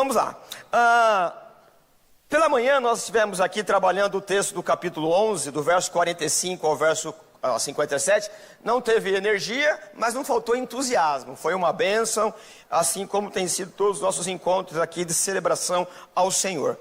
vamos lá. Pela manhã nós estivemos aqui trabalhando o texto do capítulo 11, do verso 45 ao verso 57. Não teve energia, mas não faltou entusiasmo. Foi uma bênção, assim como tem sido todos os nossos encontros aqui de celebração ao Senhor.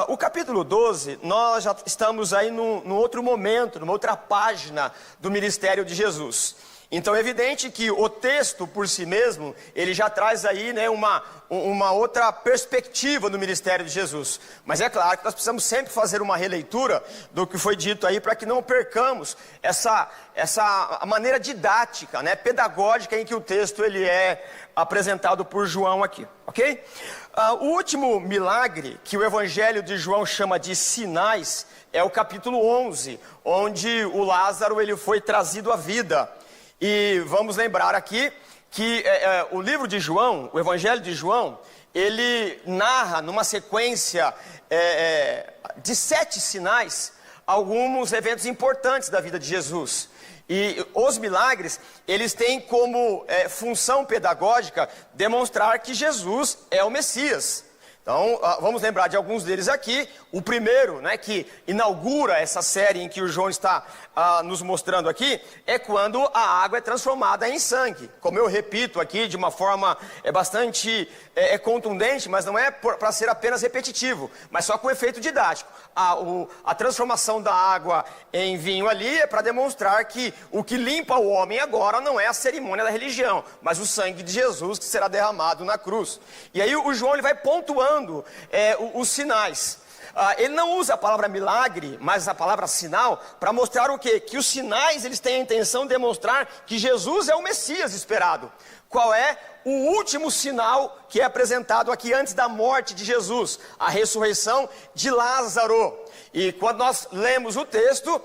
O capítulo 12, nós já estamos aí num outro momento, numa outra página do ministério de Jesus. Então é evidente que o texto por si mesmo, ele já traz aí, né, uma outra perspectiva do ministério de Jesus. Mas é claro que nós precisamos sempre fazer uma releitura do que foi dito aí, para que não percamos essa maneira didática, né, pedagógica em que o texto ele é apresentado por João aqui, ok? O último milagre que o Evangelho de João chama de sinais é o capítulo 11, onde o Lázaro ele foi trazido à vida. E vamos lembrar aqui que o livro de João, o Evangelho de João, ele narra numa sequência de 7 sinais alguns eventos importantes da vida de Jesus. E os milagres, eles têm como função pedagógica demonstrar que Jesus é o Messias. Então, vamos lembrar de alguns deles aqui. O primeiro, né, que inaugura essa série em que o João está nos mostrando aqui, é quando a água é transformada em sangue. Como eu repito aqui de uma forma bastante contundente, mas não é para ser apenas repetitivo, mas só com efeito didático. A transformação da água em vinho ali é para demonstrar que o que limpa o homem agora não é a cerimônia da religião, mas o sangue de Jesus que será derramado na cruz. E aí o João ele vai pontuando os sinais. Ele não usa a palavra milagre, mas a palavra sinal, para mostrar o quê? Que os sinais eles têm a intenção de demonstrar que Jesus é o Messias esperado. Qual é o último sinal que é apresentado aqui antes da morte de Jesus? A ressurreição de Lázaro. E quando nós lemos o texto,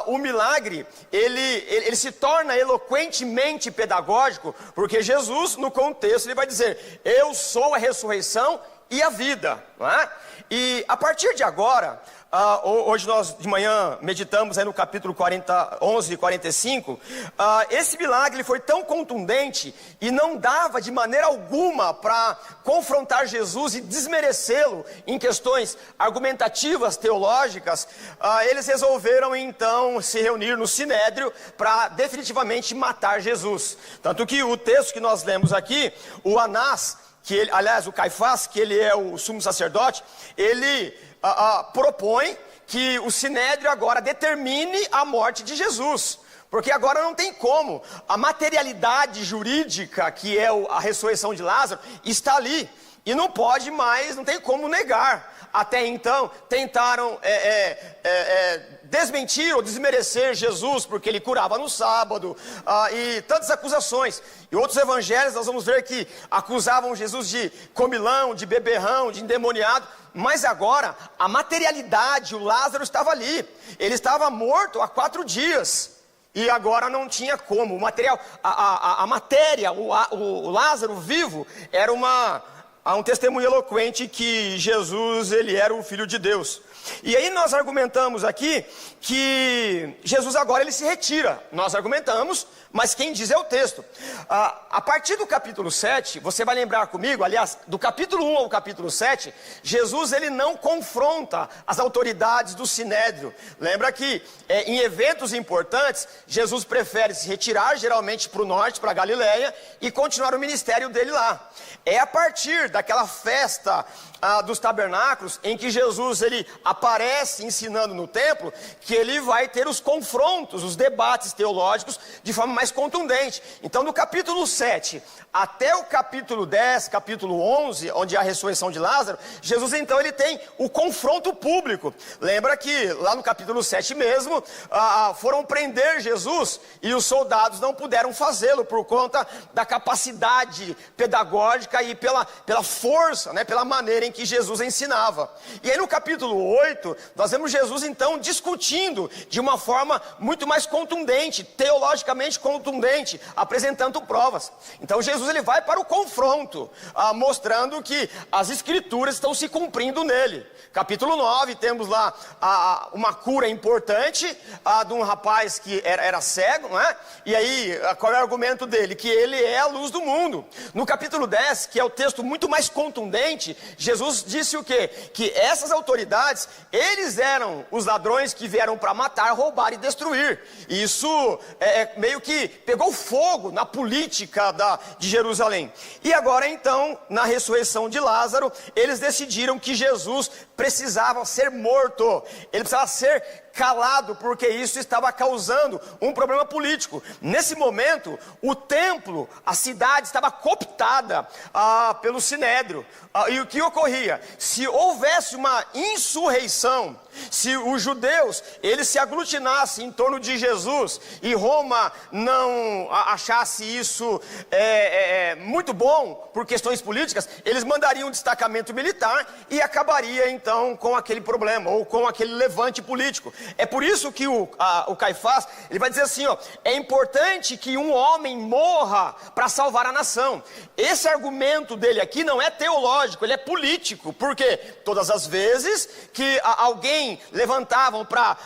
o milagre, ele se torna eloquentemente pedagógico, porque Jesus, no contexto, ele vai dizer: eu sou a ressurreição e a vida, não é? E a partir de agora, hoje nós de manhã meditamos aí no capítulo 11 e 45, esse milagre foi tão contundente e não dava de maneira alguma para confrontar Jesus e desmerecê-lo em questões argumentativas, teológicas. Eles resolveram então se reunir no Sinédrio para definitivamente matar Jesus. Tanto que o texto que nós lemos aqui, o Anás, o Caifás, que ele é o sumo sacerdote, ele propõe que o Sinédrio agora determine a morte de Jesus. Porque agora não tem como, a materialidade jurídica, que é a ressurreição de Lázaro, está ali. E não pode mais, não tem como negar. Até então, tentaram desmentir ou desmerecer Jesus, porque ele curava no sábado, e tantas acusações. E outros evangelhos nós vamos ver que acusavam Jesus de comilão, de beberrão, de endemoniado. Mas agora, a materialidade, o Lázaro estava ali. Ele estava morto há 4 dias. E agora não tinha como. O material, a matéria, o Lázaro vivo, era um testemunho eloquente que Jesus, ele era o Filho de Deus. E aí nós argumentamos aqui que Jesus agora ele se retira. Nós argumentamos, mas quem diz é o texto. A partir do capítulo 7, você vai lembrar comigo, aliás, do capítulo 1 ao capítulo 7, Jesus ele não confronta as autoridades do Sinédrio. Lembra que em eventos importantes, Jesus prefere se retirar, geralmente para o norte, para a Galileia, e continuar o ministério dele lá. É a partir daquela festa dos tabernáculos, em que Jesus ele aparece ensinando no templo, que ele vai ter os confrontos, os debates teológicos de forma mais contundente. Então no capítulo 7 até o capítulo 10, capítulo 11, onde há a ressurreição de Lázaro, Jesus então ele tem o confronto público. Lembra que lá no capítulo 7 mesmo, foram prender Jesus e os soldados não puderam fazê-lo por conta da capacidade pedagógica e pela força, né, pela maneira em em que Jesus ensinava. E aí no capítulo 8, nós vemos Jesus então discutindo de uma forma muito mais contundente, teologicamente contundente, apresentando provas. Então Jesus ele vai para o confronto, mostrando que as escrituras estão se cumprindo nele. Capítulo 9, temos lá uma cura importante de um rapaz que era cego, não é? E aí, qual é o argumento dele? Que ele é a luz do mundo. No capítulo 10, que é o texto muito mais contundente, Jesus disse o quê? Que essas autoridades, eles eram os ladrões que vieram para matar, roubar e destruir. E isso meio que pegou fogo na política de Jerusalém. E agora então, na ressurreição de Lázaro, eles decidiram que Jesus precisava ser morto, ele precisava ser calado, porque isso estava causando um problema político. Nesse momento, o templo, a cidade estava cooptada pelo Sinédrio. E o que ocorria? Se houvesse uma insurreição, se os judeus eles se aglutinassem em torno de Jesus e Roma não achasse isso muito bom por questões políticas, eles mandariam um destacamento militar e acabaria então com aquele problema ou com aquele levante político. É por isso que o Caifás ele vai dizer assim, é importante que um homem morra para salvar a nação. Esse argumento dele aqui não é teológico, ele é político, porque todas as vezes que alguém levantavam para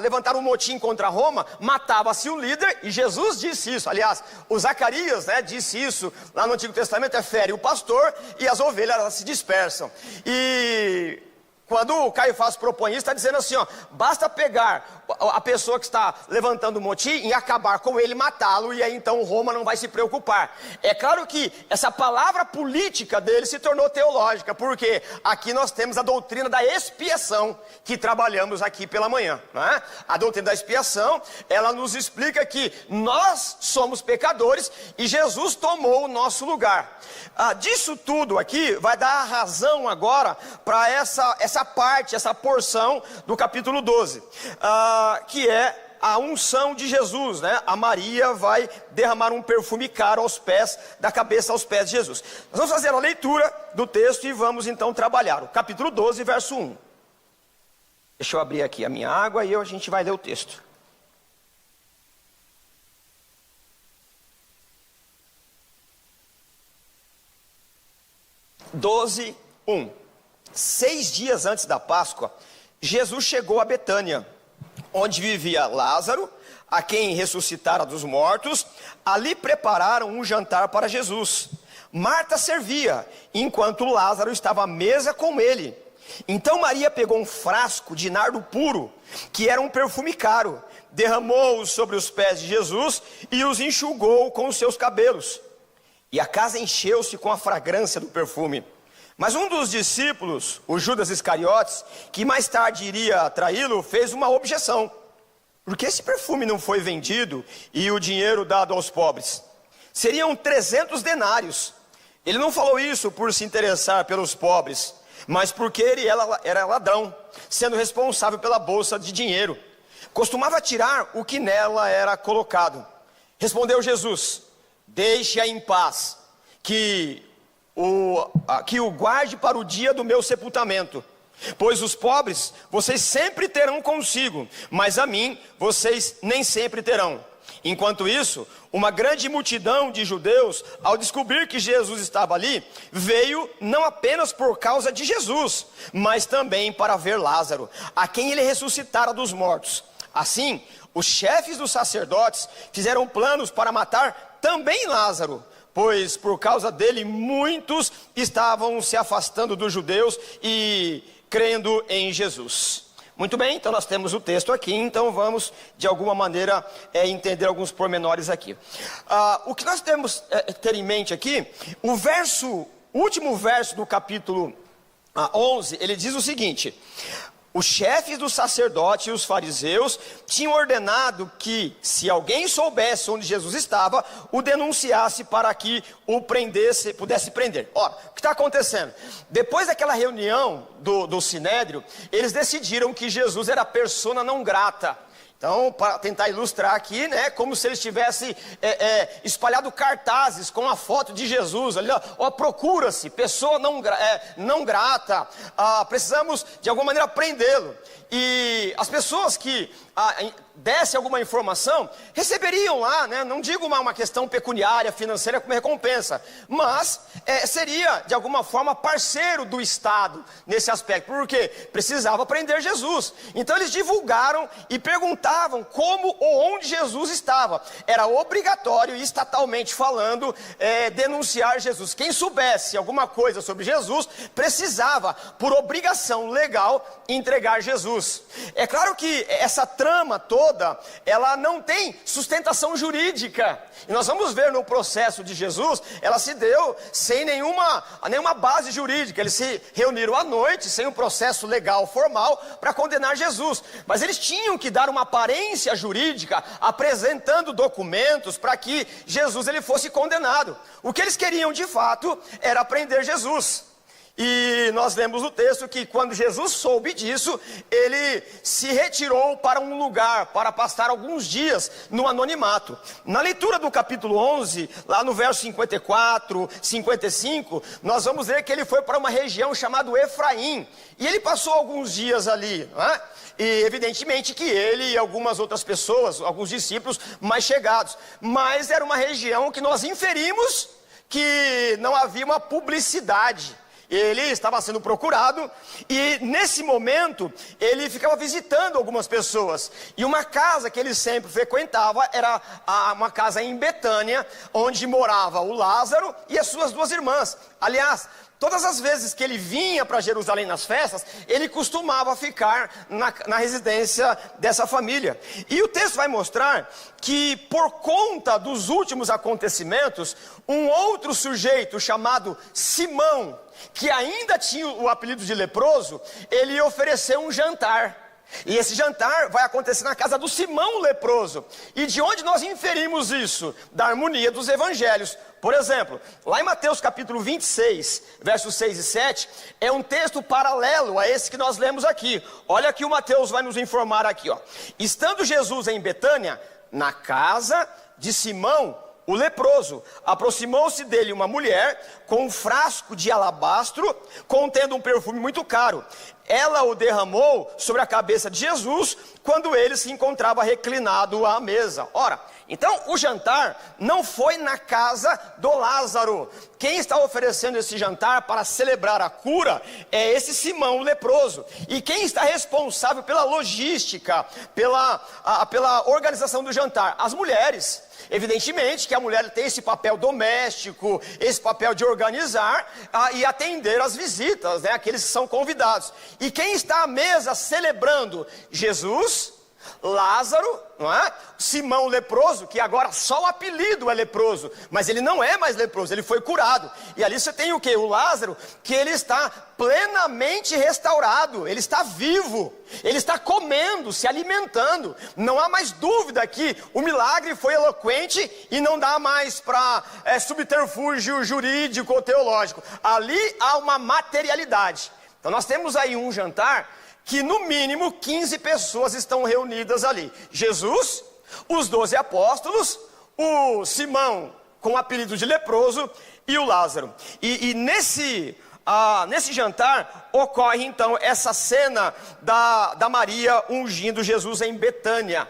levantar um motim contra Roma, matava-se o líder, e Jesus disse isso. Aliás, o Zacarias disse isso lá no Antigo Testamento, fere o pastor e as ovelhas elas se dispersam. E quando o Caifás propõe isso, está dizendo assim, basta pegar a pessoa que está levantando o motim e acabar com ele, matá-lo, e aí então Roma não vai se preocupar. É claro que essa palavra política dele se tornou teológica, porque aqui nós temos a doutrina da expiação, que trabalhamos aqui pela manhã, não é? A doutrina da expiação, ela nos explica que nós somos pecadores e Jesus tomou o nosso lugar. Disso tudo aqui, vai dar a razão agora para essa parte, essa porção do capítulo 12, que é a unção de Jesus, né? A Maria vai derramar um perfume caro aos pés, da cabeça aos pés de Jesus. Nós vamos fazer a leitura do texto e vamos então trabalhar o capítulo 12, verso 1. Deixa eu abrir aqui a minha água e a gente vai ler o texto. Doze, 1. 6 dias antes da Páscoa, Jesus chegou a Betânia, onde vivia Lázaro, a quem ressuscitara dos mortos. Ali prepararam um jantar para Jesus. Marta servia, enquanto Lázaro estava à mesa com ele. Então Maria pegou um frasco de nardo puro, que era um perfume caro, derramou-o sobre os pés de Jesus e os enxugou com os seus cabelos. E a casa encheu-se com a fragrância do perfume. Mas um dos discípulos, o Judas Iscariotes, que mais tarde iria traí-lo, fez uma objeção. Por que esse perfume não foi vendido e o dinheiro dado aos pobres? Seriam 300 denários. Ele não falou isso por se interessar pelos pobres, mas porque ele era ladrão, sendo responsável pela bolsa de dinheiro. Costumava tirar o que nela era colocado. Respondeu Jesus: deixe-a em paz, que o guarde para o dia do meu sepultamento. Pois os pobres vocês sempre terão consigo, mas a mim vocês nem sempre terão. Enquanto isso, uma grande multidão de judeus, ao descobrir que Jesus estava ali, veio não apenas por causa de Jesus, mas também para ver Lázaro, a quem ele ressuscitara dos mortos. Assim, os chefes dos sacerdotes fizeram planos para matar também Lázaro, pois por causa dele muitos estavam se afastando dos judeus e crendo em Jesus. Muito bem, então nós temos o texto aqui, então vamos de alguma maneira entender alguns pormenores aqui. O que nós temos ter em mente aqui, o último verso do capítulo 11, ele diz o seguinte: os chefes dos sacerdotes e os fariseus tinham ordenado que, se alguém soubesse onde Jesus estava, o denunciasse para que o pudesse prender. Ora, o que está acontecendo? Depois daquela reunião do Sinédrio, eles decidiram que Jesus era persona não grata. Então, para tentar ilustrar aqui, né, como se eles tivessem espalhado cartazes com a foto de Jesus. Ali, ó, procura-se, pessoa não grata, precisamos de alguma maneira prendê-lo. E as pessoas que dessem alguma informação, receberiam lá, né, não digo uma questão pecuniária, financeira como recompensa, mas seria de alguma forma parceiro do Estado nesse aspecto, porque precisava prender Jesus. Então eles divulgaram e perguntavam como ou onde Jesus estava. Era obrigatório, estatalmente falando, denunciar Jesus. Quem soubesse alguma coisa sobre Jesus, precisava, por obrigação legal, entregar Jesus. É claro que essa trama toda, ela não tem sustentação jurídica. E nós vamos ver no processo de Jesus, ela se deu sem nenhuma base jurídica. Eles se reuniram à noite, sem um processo legal formal, para condenar Jesus. Mas eles tinham que dar uma aparência jurídica, apresentando documentos para que Jesus ele fosse condenado. O que eles queriam de fato era prender Jesus. E nós lemos no texto que quando Jesus soube disso, ele se retirou para um lugar, para passar alguns dias no anonimato. Na leitura do capítulo 11, lá no verso 54, 55, nós vamos ver que ele foi para uma região chamada Efraim. E ele passou alguns dias ali, não é? E evidentemente que ele e algumas outras pessoas, alguns discípulos mais chegados. Mas era uma região que nós inferimos que não havia uma publicidade. Ele estava sendo procurado e nesse momento ele ficava visitando algumas pessoas. E uma casa que ele sempre frequentava era uma casa em Betânia, onde morava o Lázaro e as suas duas irmãs. Aliás, todas as vezes que ele vinha para Jerusalém nas festas, ele costumava ficar na residência dessa família. E o texto vai mostrar que por conta dos últimos acontecimentos, um outro sujeito chamado Simão, que ainda tinha o apelido de leproso, ele ofereceu um jantar. E esse jantar vai acontecer na casa do Simão leproso. E de onde nós inferimos isso? Da harmonia dos evangelhos. Por exemplo, lá em Mateus capítulo 26, versos 6 e 7, é um texto paralelo a esse que nós lemos aqui. Olha que o Mateus vai nos informar aqui, ó. Estando Jesus em Betânia, na casa de Simão, o leproso, aproximou-se dele uma mulher com um frasco de alabastro contendo um perfume muito caro. Ela o derramou sobre a cabeça de Jesus quando ele se encontrava reclinado à mesa. Ora, então o jantar não foi na casa do Lázaro. Quem está oferecendo esse jantar para celebrar a cura é esse Simão o leproso. E quem está responsável pela logística, pela organização do jantar? As mulheres. Evidentemente que a mulher tem esse papel doméstico, esse papel de organizar e atender as visitas, né, aqueles que são convidados. E quem está à mesa celebrando? Jesus, Lázaro, não é? Simão leproso, que agora só o apelido é leproso, mas ele não é mais leproso, ele foi curado. E ali você tem o quê? O Lázaro, que ele está plenamente restaurado, ele está vivo, ele está comendo, se alimentando. Não há mais dúvida que o milagre foi eloquente e não dá mais para subterfúgio jurídico ou teológico. Ali há uma materialidade. Então nós temos aí um jantar que no mínimo 15 pessoas estão reunidas ali. Jesus, os 12 apóstolos, o Simão com o apelido de leproso e o Lázaro. E nesse jantar ocorre então essa cena da Maria ungindo Jesus em Betânia.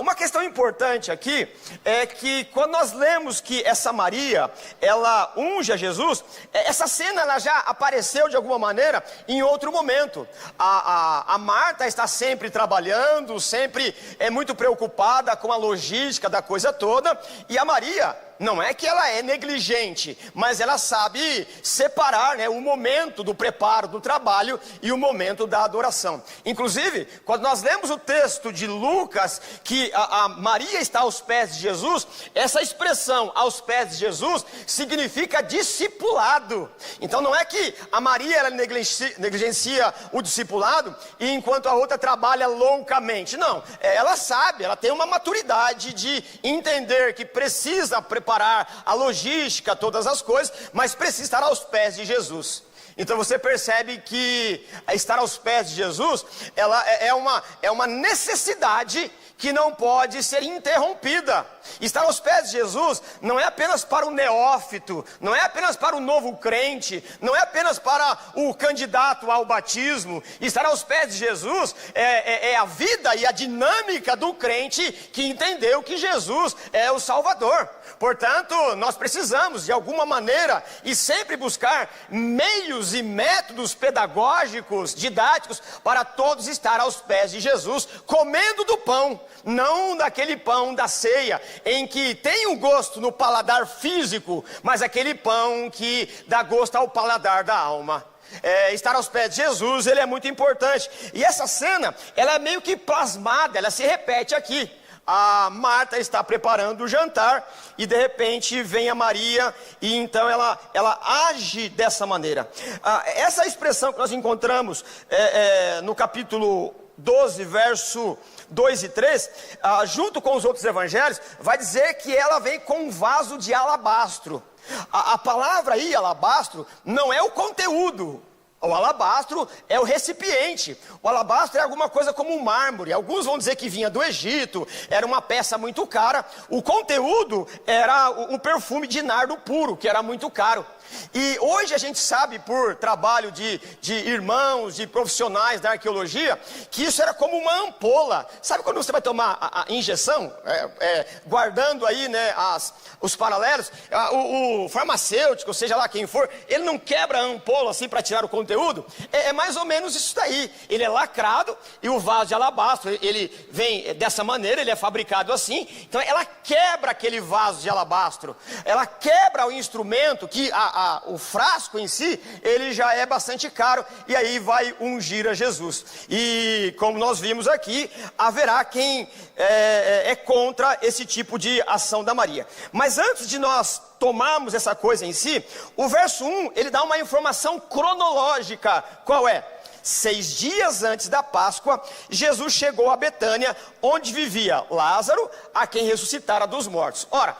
Uma questão importante aqui é que quando nós lemos que essa Maria, ela unge a Jesus, essa cena ela já apareceu de alguma maneira em outro momento. A Marta está sempre trabalhando, sempre é muito preocupada com a logística da coisa toda, e a Maria, não é que ela é negligente, mas ela sabe separar, né, o momento do preparo do trabalho e o momento da adoração. Inclusive, quando nós lemos o texto de Lucas, que a Maria está aos pés de Jesus, essa expressão aos pés de Jesus significa discipulado. Então não é que a Maria ela negligencia o discipulado e enquanto a outra trabalha loucamente. Não, ela sabe, ela tem uma maturidade de entender que precisa preparar a logística, todas as coisas, mas precisa estar aos pés de Jesus. Então você percebe que estar aos pés de Jesus, ela é uma necessidade que não pode ser interrompida. Estar aos pés de Jesus não é apenas para o neófito, não é apenas para o novo crente, não é apenas para o candidato ao batismo. Estar aos pés de Jesus é a vida e a dinâmica do crente que entendeu que Jesus é o Salvador. Portanto, nós precisamos de alguma maneira e sempre buscar meios e métodos pedagógicos, didáticos, para todos estar aos pés de Jesus, comendo do pão, não daquele pão da ceia, em que tem um gosto no paladar físico, mas aquele pão que dá gosto ao paladar da alma. Estar aos pés de Jesus, ele é muito importante. E essa cena, ela é meio que plasmada, ela se repete aqui. A Marta está preparando o jantar e de repente vem a Maria e então ela age dessa maneira. Essa expressão que nós encontramos no capítulo 12, verso 2 e 3, junto com os outros evangelhos, vai dizer que ela vem com um vaso de alabastro. A palavra aí, alabastro, não é o conteúdo. O alabastro é o recipiente. O alabastro é alguma coisa como um mármore. Alguns vão dizer que vinha do Egito, era uma peça muito cara. O conteúdo era um perfume de nardo puro, que era muito caro. E hoje a gente sabe, por trabalho de irmãos, de profissionais da arqueologia, que isso era como uma ampola. Sabe quando você vai tomar a injeção? Guardando aí, né, os paralelos, o farmacêutico, seja lá quem for, ele não quebra a ampola assim para tirar o conteúdo. É mais ou menos isso daí. Ele é lacrado e o vaso de alabastro, ele vem dessa maneira, ele é fabricado assim. Então ela quebra aquele vaso de alabastro. Ela quebra o instrumento que o frasco em si, ele já é bastante caro, e aí vai ungir a Jesus. E como nós vimos aqui, haverá quem é contra esse tipo de ação da Maria. Mas antes de nós tomarmos essa coisa em si, o verso 1, ele dá uma informação cronológica. Qual é? 6 dias antes da Páscoa, Jesus chegou a Betânia, onde vivia Lázaro, a quem ressuscitara dos mortos. Ora,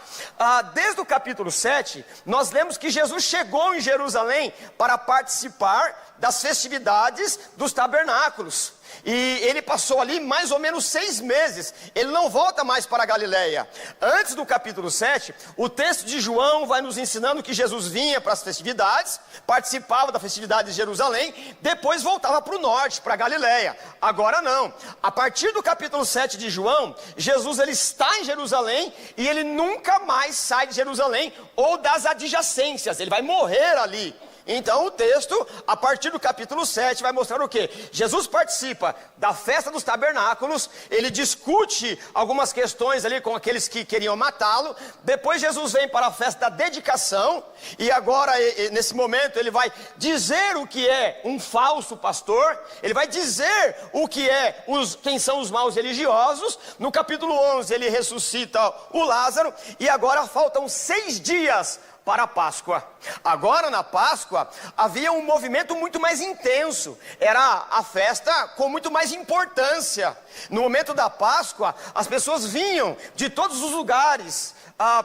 desde o capítulo 7, nós lemos que Jesus chegou em Jerusalém para participar das festividades dos tabernáculos. E ele passou ali mais ou menos 6 meses. Ele não volta mais para a Galileia. Antes do capítulo 7, o texto de João vai nos ensinando que Jesus vinha para as festividades, participava da festividade de Jerusalém, depois voltava para o norte, para a Galileia. Agora não. A partir do capítulo 7 de João, Jesus ele está em Jerusalém e ele nunca mais sai de Jerusalém ou das adjacências. Ele vai morrer ali. Então o texto, a partir do capítulo 7, vai mostrar o quê? Jesus participa da festa dos tabernáculos, ele discute algumas questões ali com aqueles que queriam matá-lo. Depois Jesus vem para a festa da dedicação, e agora nesse momento ele vai dizer o que é um falso pastor, ele vai dizer o que é quem são os maus religiosos. No capítulo 11 ele ressuscita o Lázaro, e agora faltam 6 dias para a Páscoa. Agora na Páscoa havia um movimento muito mais intenso, era a festa com muito mais importância. No momento da Páscoa, as pessoas vinham de todos os lugares,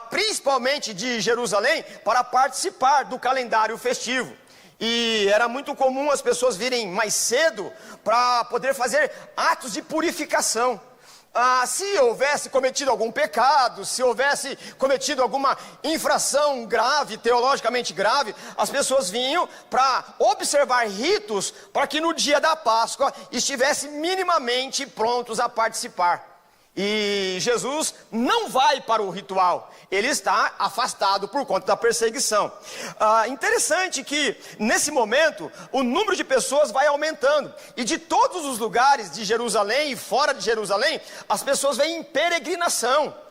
principalmente de Jerusalém, para participar do calendário festivo. E era muito comum as pessoas virem mais cedo para poder fazer atos de purificação. Se houvesse cometido algum pecado, se houvesse cometido alguma infração grave, teologicamente grave, as pessoas vinham para observar ritos para que no dia da Páscoa estivessem minimamente prontos a participar. E Jesus não vai para o ritual, ele está afastado por conta da perseguição. Interessante que nesse momento o número de pessoas vai aumentando, e de todos os lugares de Jerusalém e fora de Jerusalém, as pessoas vêm em peregrinação.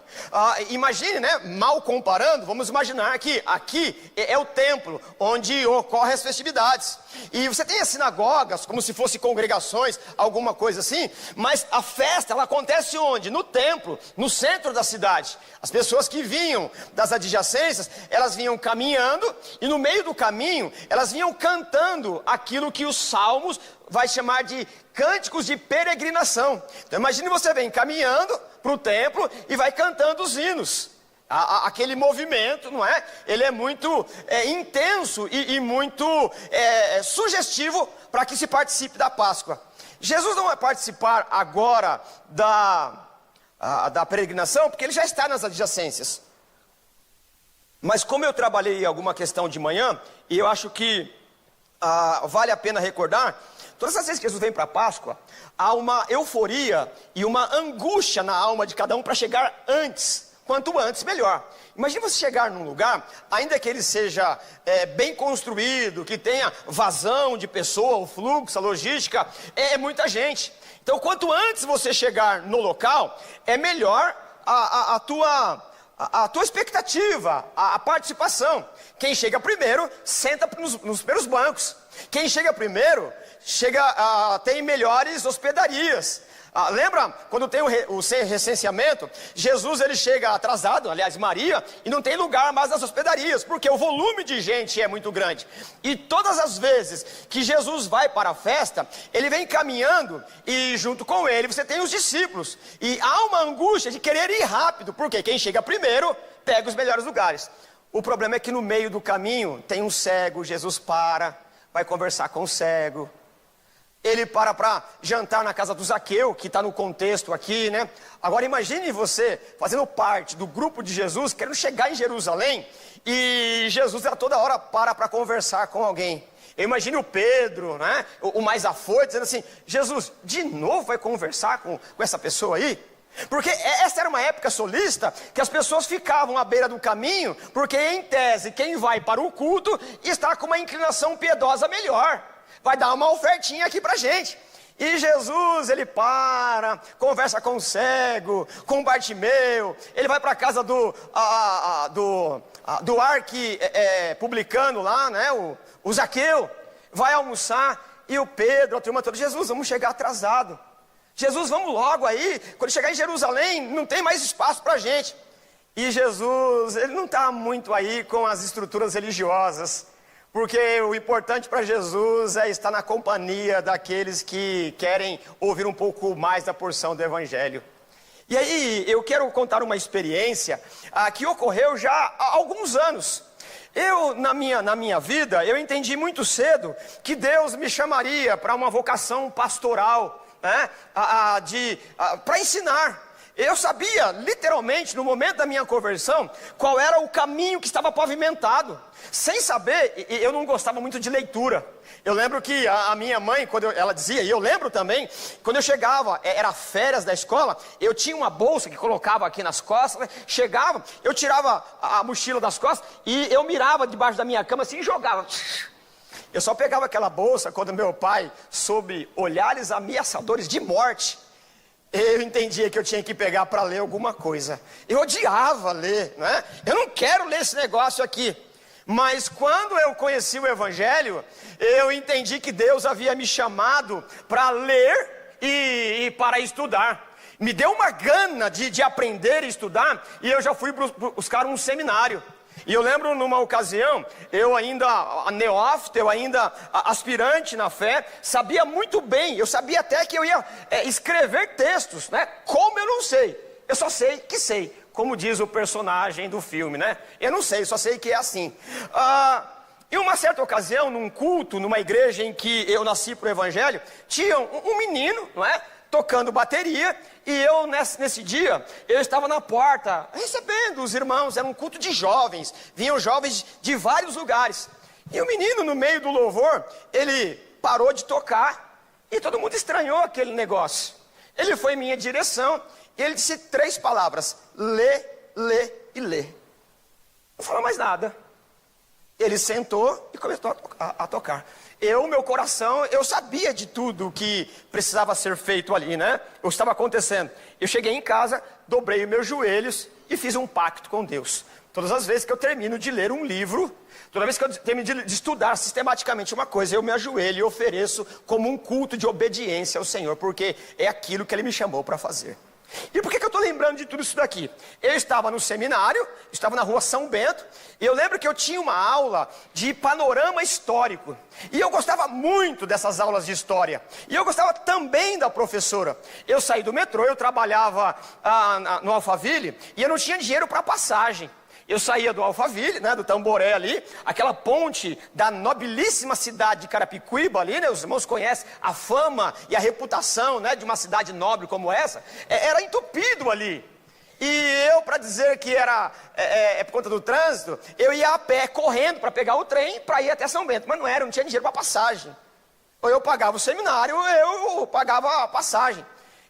Imagine, né? Mal comparando, vamos imaginar que aqui é o templo onde ocorrem as festividades. E você tem as sinagogas, como se fossem congregações, alguma coisa assim. Mas a festa, ela acontece onde? No templo, no centro da cidade. As pessoas que vinham das adjacências, elas vinham caminhando, e no meio do caminho, elas vinham cantando aquilo que os salmos vai chamar de cânticos de peregrinação. Então imagine você vem caminhando para o templo e vai cantando os hinos. Aquele movimento, não é? Ele é muito intenso e muito sugestivo para que se participe da Páscoa. Jesus não vai participar agora da peregrinação, porque ele já está nas adjacências. Mas como eu trabalhei alguma questão de manhã, e eu acho que vale a pena recordar, todas as vezes que Jesus vem para a Páscoa, há uma euforia e uma angústia na alma de cada um para chegar antes. Quanto antes, melhor. Imagina você chegar num lugar, ainda que ele seja bem construído, que tenha vazão de pessoa, o fluxo, a logística, é muita gente. Então, quanto antes você chegar no local, é melhor a tua expectativa, a participação. Quem chega primeiro, senta nos primeiros bancos. Quem chega primeiro, tem melhores hospedarias. Lembra quando tem o recenseamento? Jesus ele chega atrasado, aliás Maria, e não tem lugar mais nas hospedarias, porque o volume de gente é muito grande. E todas as vezes que Jesus vai para a festa, ele vem caminhando e junto com ele você tem os discípulos. E há uma angústia de querer ir rápido, porque quem chega primeiro pega os melhores lugares. O problema é que no meio do caminho tem um cego, Jesus vai conversar com o cego. Ele para jantar na casa do Zaqueu, que está no contexto aqui, né? Agora imagine você fazendo parte do grupo de Jesus, querendo chegar em Jerusalém, e Jesus a toda hora para conversar com alguém. Eu imagino o Pedro, né? O mais afoito, dizendo assim, Jesus, de novo vai conversar com essa pessoa aí? Porque essa era uma época solista, que as pessoas ficavam à beira do caminho, porque em tese, quem vai para o culto está com uma inclinação piedosa melhor. Vai dar uma ofertinha aqui pra gente. E Jesus, ele conversa com o cego, com o Bartimeu. Ele vai para a casa do publicano lá, né? O Zaqueu. Vai almoçar. E o Pedro, a turma toda, Jesus, vamos chegar atrasado. Jesus, vamos logo aí. Quando chegar em Jerusalém, não tem mais espaço pra gente. E Jesus, ele não está muito aí com as estruturas religiosas. Porque o importante para Jesus é estar na companhia daqueles que querem ouvir um pouco mais da porção do Evangelho. E aí, eu quero contar uma experiência que ocorreu já há alguns anos. Na minha vida, eu entendi muito cedo que Deus me chamaria para uma vocação pastoral, né? Para ensinar. Eu sabia, literalmente, no momento da minha conversão, qual era o caminho que estava pavimentado. Sem saber, eu não gostava muito de leitura. Eu lembro que a minha mãe, quando ela dizia, e eu lembro também, quando eu chegava, era férias da escola, eu tinha uma bolsa que colocava aqui nas costas, né? Chegava, eu tirava a mochila das costas e eu mirava debaixo da minha cama assim e jogava. Eu só pegava aquela bolsa quando meu pai, sob olhares ameaçadores de morte, eu entendia que eu tinha que pegar para ler alguma coisa. Eu odiava ler, né? Eu não quero ler esse negócio aqui. Mas quando eu conheci o Evangelho, eu entendi que Deus havia me chamado para ler e para estudar. Me deu uma gana de aprender e estudar, e eu já fui buscar um seminário. E eu lembro numa ocasião, eu ainda neófito, eu ainda aspirante na fé, sabia muito bem, eu sabia até que eu ia escrever textos, né? Como eu não sei, eu só sei que sei, como diz o personagem do filme, né? Eu não sei, só sei que é assim. Em uma certa ocasião, num culto, numa igreja em que eu nasci para o Evangelho, tinha um menino, não é? Tocando bateria, e eu nesse dia, eu estava na porta, recebendo os irmãos, era um culto de jovens, vinham jovens de vários lugares, e o menino no meio do louvor, ele parou de tocar, e todo mundo estranhou aquele negócio. Ele foi em minha direção, e ele disse 3 palavras, lê, lê e lê. Não falou mais nada. Ele sentou e começou a tocar. Meu coração, eu sabia de tudo que precisava ser feito ali, né? O que estava acontecendo. Eu cheguei em casa, dobrei os meus joelhos e fiz um pacto com Deus. Todas as vezes que eu termino de ler um livro, toda vez que eu termino de estudar sistematicamente uma coisa, eu me ajoelho e ofereço como um culto de obediência ao Senhor, porque é aquilo que Ele me chamou para fazer. E por que eu estou lembrando de tudo isso daqui? Eu estava no seminário, estava na rua São Bento, e eu lembro que eu tinha uma aula de panorama histórico. E eu gostava muito dessas aulas de história. E eu gostava também da professora. Eu saí do metrô, eu trabalhava no Alphaville, e eu não tinha dinheiro para passagem. Eu saía do Alphaville, né, do Tamboré ali, aquela ponte da nobilíssima cidade de Carapicuíba ali, né, os irmãos conhecem a fama e a reputação, né, de uma cidade nobre como essa, era entupido ali. E eu, para dizer que era por conta do trânsito, eu ia a pé, correndo para pegar o trem para ir até São Bento. Mas não era, não tinha dinheiro para passagem. Ou eu pagava o seminário, ou eu pagava a passagem.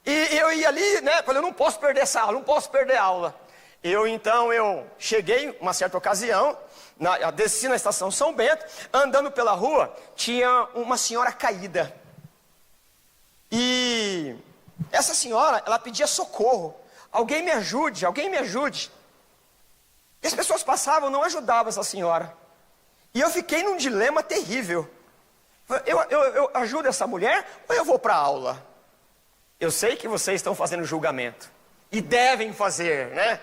E eu ia ali, né, falei, eu não posso perder essa aula, não posso perder a aula. Então eu cheguei, uma certa ocasião, desci na estação São Bento, andando pela rua, tinha uma senhora caída. E essa senhora, ela pedia socorro. Alguém me ajude, alguém me ajude. E as pessoas passavam, não ajudavam essa senhora. E eu fiquei num dilema terrível. Eu ajudo essa mulher ou eu vou para a aula? Eu sei que vocês estão fazendo julgamento. E devem fazer, né?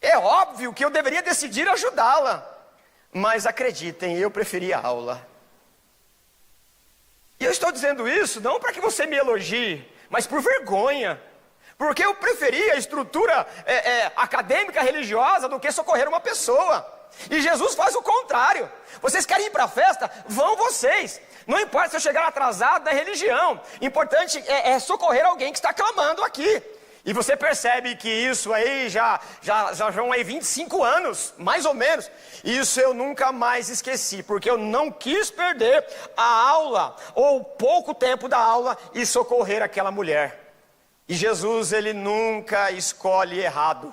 É óbvio que eu deveria decidir ajudá-la. Mas acreditem, eu preferi a aula. E eu estou dizendo isso não para que você me elogie, mas por vergonha. Porque eu preferia a estrutura acadêmica religiosa do que socorrer uma pessoa. E Jesus faz o contrário. Vocês querem ir para a festa? Vão vocês. Não importa se eu chegar atrasado na religião. Importante é socorrer alguém que está clamando aqui. E você percebe que isso aí já vão aí 25 anos, mais ou menos. Isso eu nunca mais esqueci, porque eu não quis perder a aula, ou pouco tempo da aula, e socorrer aquela mulher. E Jesus, ele nunca escolhe errado.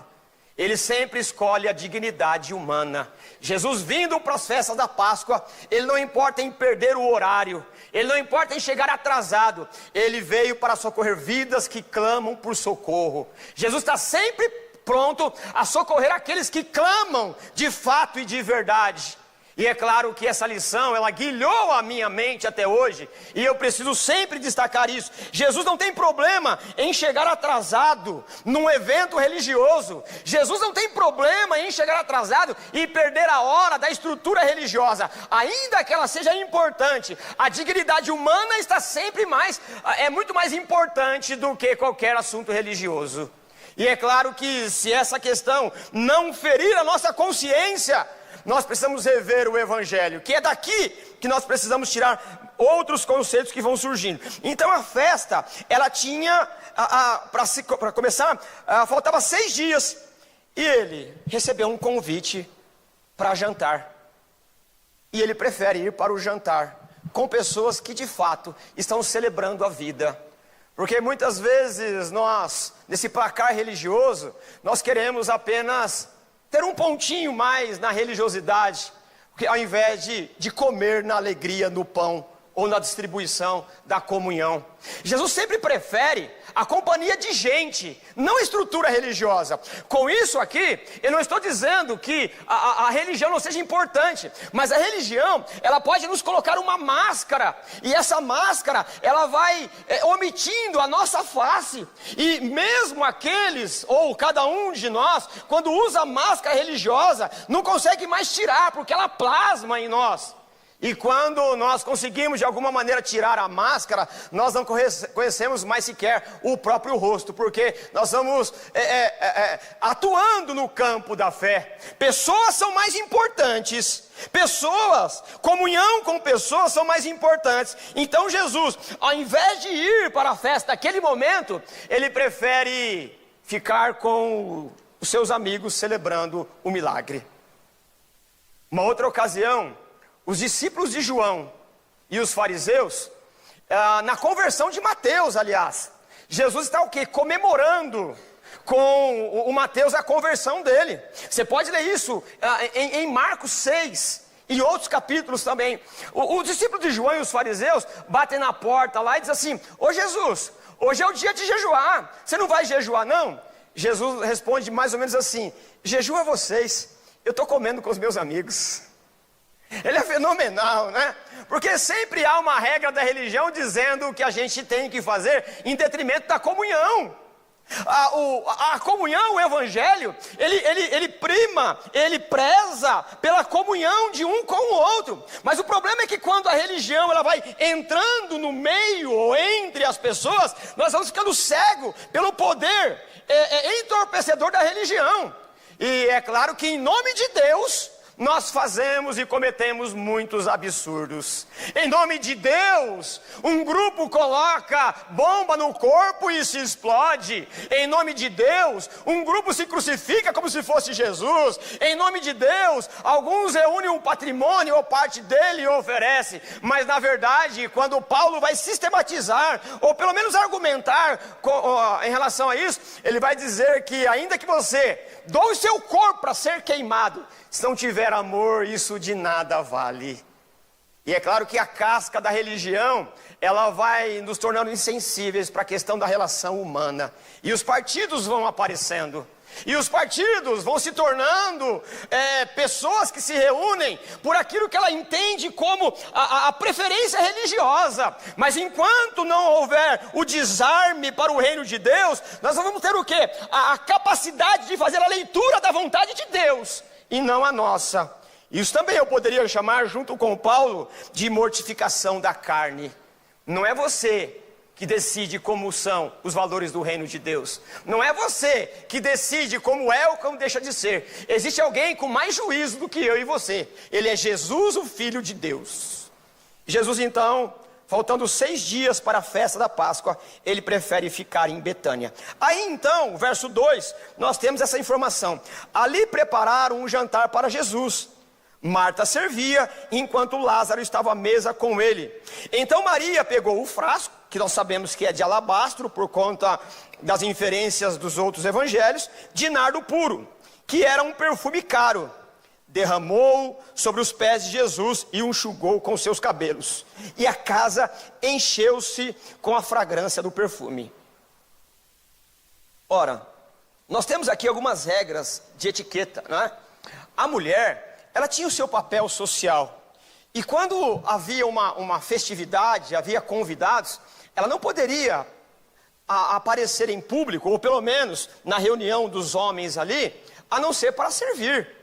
Ele sempre escolhe a dignidade humana. Jesus vindo para as festas da Páscoa, ele não importa em perder o horário, ele não importa em chegar atrasado, ele veio para socorrer vidas que clamam por socorro. Jesus está sempre pronto a socorrer aqueles que clamam de fato e de verdade. E é claro que essa lição, ela guiou a minha mente até hoje, e eu preciso sempre destacar isso. Jesus não tem problema em chegar atrasado num evento religioso. Jesus não tem problema em chegar atrasado e perder a hora da estrutura religiosa. Ainda que ela seja importante, a dignidade humana está sempre é muito mais importante do que qualquer assunto religioso. E é claro que se essa questão não ferir a nossa consciência, nós precisamos rever o Evangelho, que é daqui que nós precisamos tirar outros conceitos que vão surgindo. Então a festa, ela tinha, para começar, faltava 6 dias, e ele recebeu um convite para jantar. E ele prefere ir para o jantar com pessoas que de fato estão celebrando a vida. Porque muitas vezes nós, nesse placar religioso, nós queremos apenas ter um pontinho mais na religiosidade, ao invés de comer na alegria, no pão, ou na distribuição da comunhão. Jesus sempre prefere a companhia de gente, não a estrutura religiosa. Com isso aqui, eu não estou dizendo que a religião não seja importante, mas a religião, ela pode nos colocar uma máscara, e essa máscara, ela vai omitindo a nossa face, e mesmo aqueles, ou cada um de nós, quando usa a máscara religiosa, não consegue mais tirar, porque ela plasma em nós. E quando nós conseguimos de alguma maneira tirar a máscara, nós não conhecemos mais sequer o próprio rosto, porque nós vamos atuando no campo da fé. Pessoas são mais importantes, comunhão com pessoas são mais importantes. Então Jesus, ao invés de ir para a festa naquele momento, ele prefere ficar com os seus amigos celebrando o milagre. Uma outra ocasião, os discípulos de João e os fariseus, na conversão de Mateus, aliás, Jesus está o quê? Comemorando com o Mateus a conversão dele. Você pode ler isso em Marcos 6 e outros capítulos também. Os discípulos de João e os fariseus batem na porta lá e dizem assim: ô Jesus, hoje é o dia de jejuar, você não vai jejuar não? Jesus responde mais ou menos assim: jejua vocês, eu estou comendo com os meus amigos. Ele é fenomenal, né? Porque sempre há uma regra da religião dizendo o que a gente tem que fazer em detrimento da comunhão. A comunhão, o evangelho, ele prima, ele preza pela comunhão de um com o outro. Mas o problema é que quando a religião ela vai entrando no meio ou entre as pessoas, nós vamos ficando cegos pelo poder entorpecedor da religião. E é claro que em nome de Deus, nós fazemos e cometemos muitos absurdos. Em nome de Deus, um grupo coloca bomba no corpo e se explode. Em nome de Deus, um grupo se crucifica como se fosse Jesus. Em nome de Deus, alguns reúnem um patrimônio ou parte dele e oferecem. Mas na verdade, quando Paulo vai sistematizar, ou pelo menos argumentar em relação a isso, ele vai dizer que ainda que você doe o seu corpo para ser queimado, se não tiver amor, isso de nada vale. E é claro que a casca da religião, ela vai nos tornando insensíveis para a questão da relação humana. E os partidos vão aparecendo. E os partidos vão se tornando pessoas que se reúnem por aquilo que ela entende como a preferência religiosa. Mas enquanto não houver o desarme para o reino de Deus, nós vamos ter o quê? A capacidade de fazer a leitura da vontade de Deus e não a nossa. Isso também eu poderia chamar, junto com Paulo, de mortificação da carne. Não é você que decide como são os valores do reino de Deus. Não é você que decide como é ou como deixa de ser. Existe alguém com mais juízo do que eu e você. Ele é Jesus, o Filho de Deus. Jesus então, faltando 6 dias para a festa da Páscoa, ele prefere ficar em Betânia. Aí então, verso 2, nós temos essa informação. Ali prepararam um jantar para Jesus. Marta servia, enquanto Lázaro estava à mesa com ele. Então Maria pegou o frasco, que nós sabemos que é de alabastro, por conta das inferências dos outros evangelhos, de nardo puro, que era um perfume caro. Derramou sobre os pés de Jesus e o enxugou com seus cabelos. E a casa encheu-se com a fragrância do perfume. Ora, nós temos aqui algumas regras de etiqueta, não é? A mulher, ela tinha o seu papel social. E quando havia uma festividade, havia convidados, ela não poderia aparecer em público, ou pelo menos na reunião dos homens ali, a não ser para servir.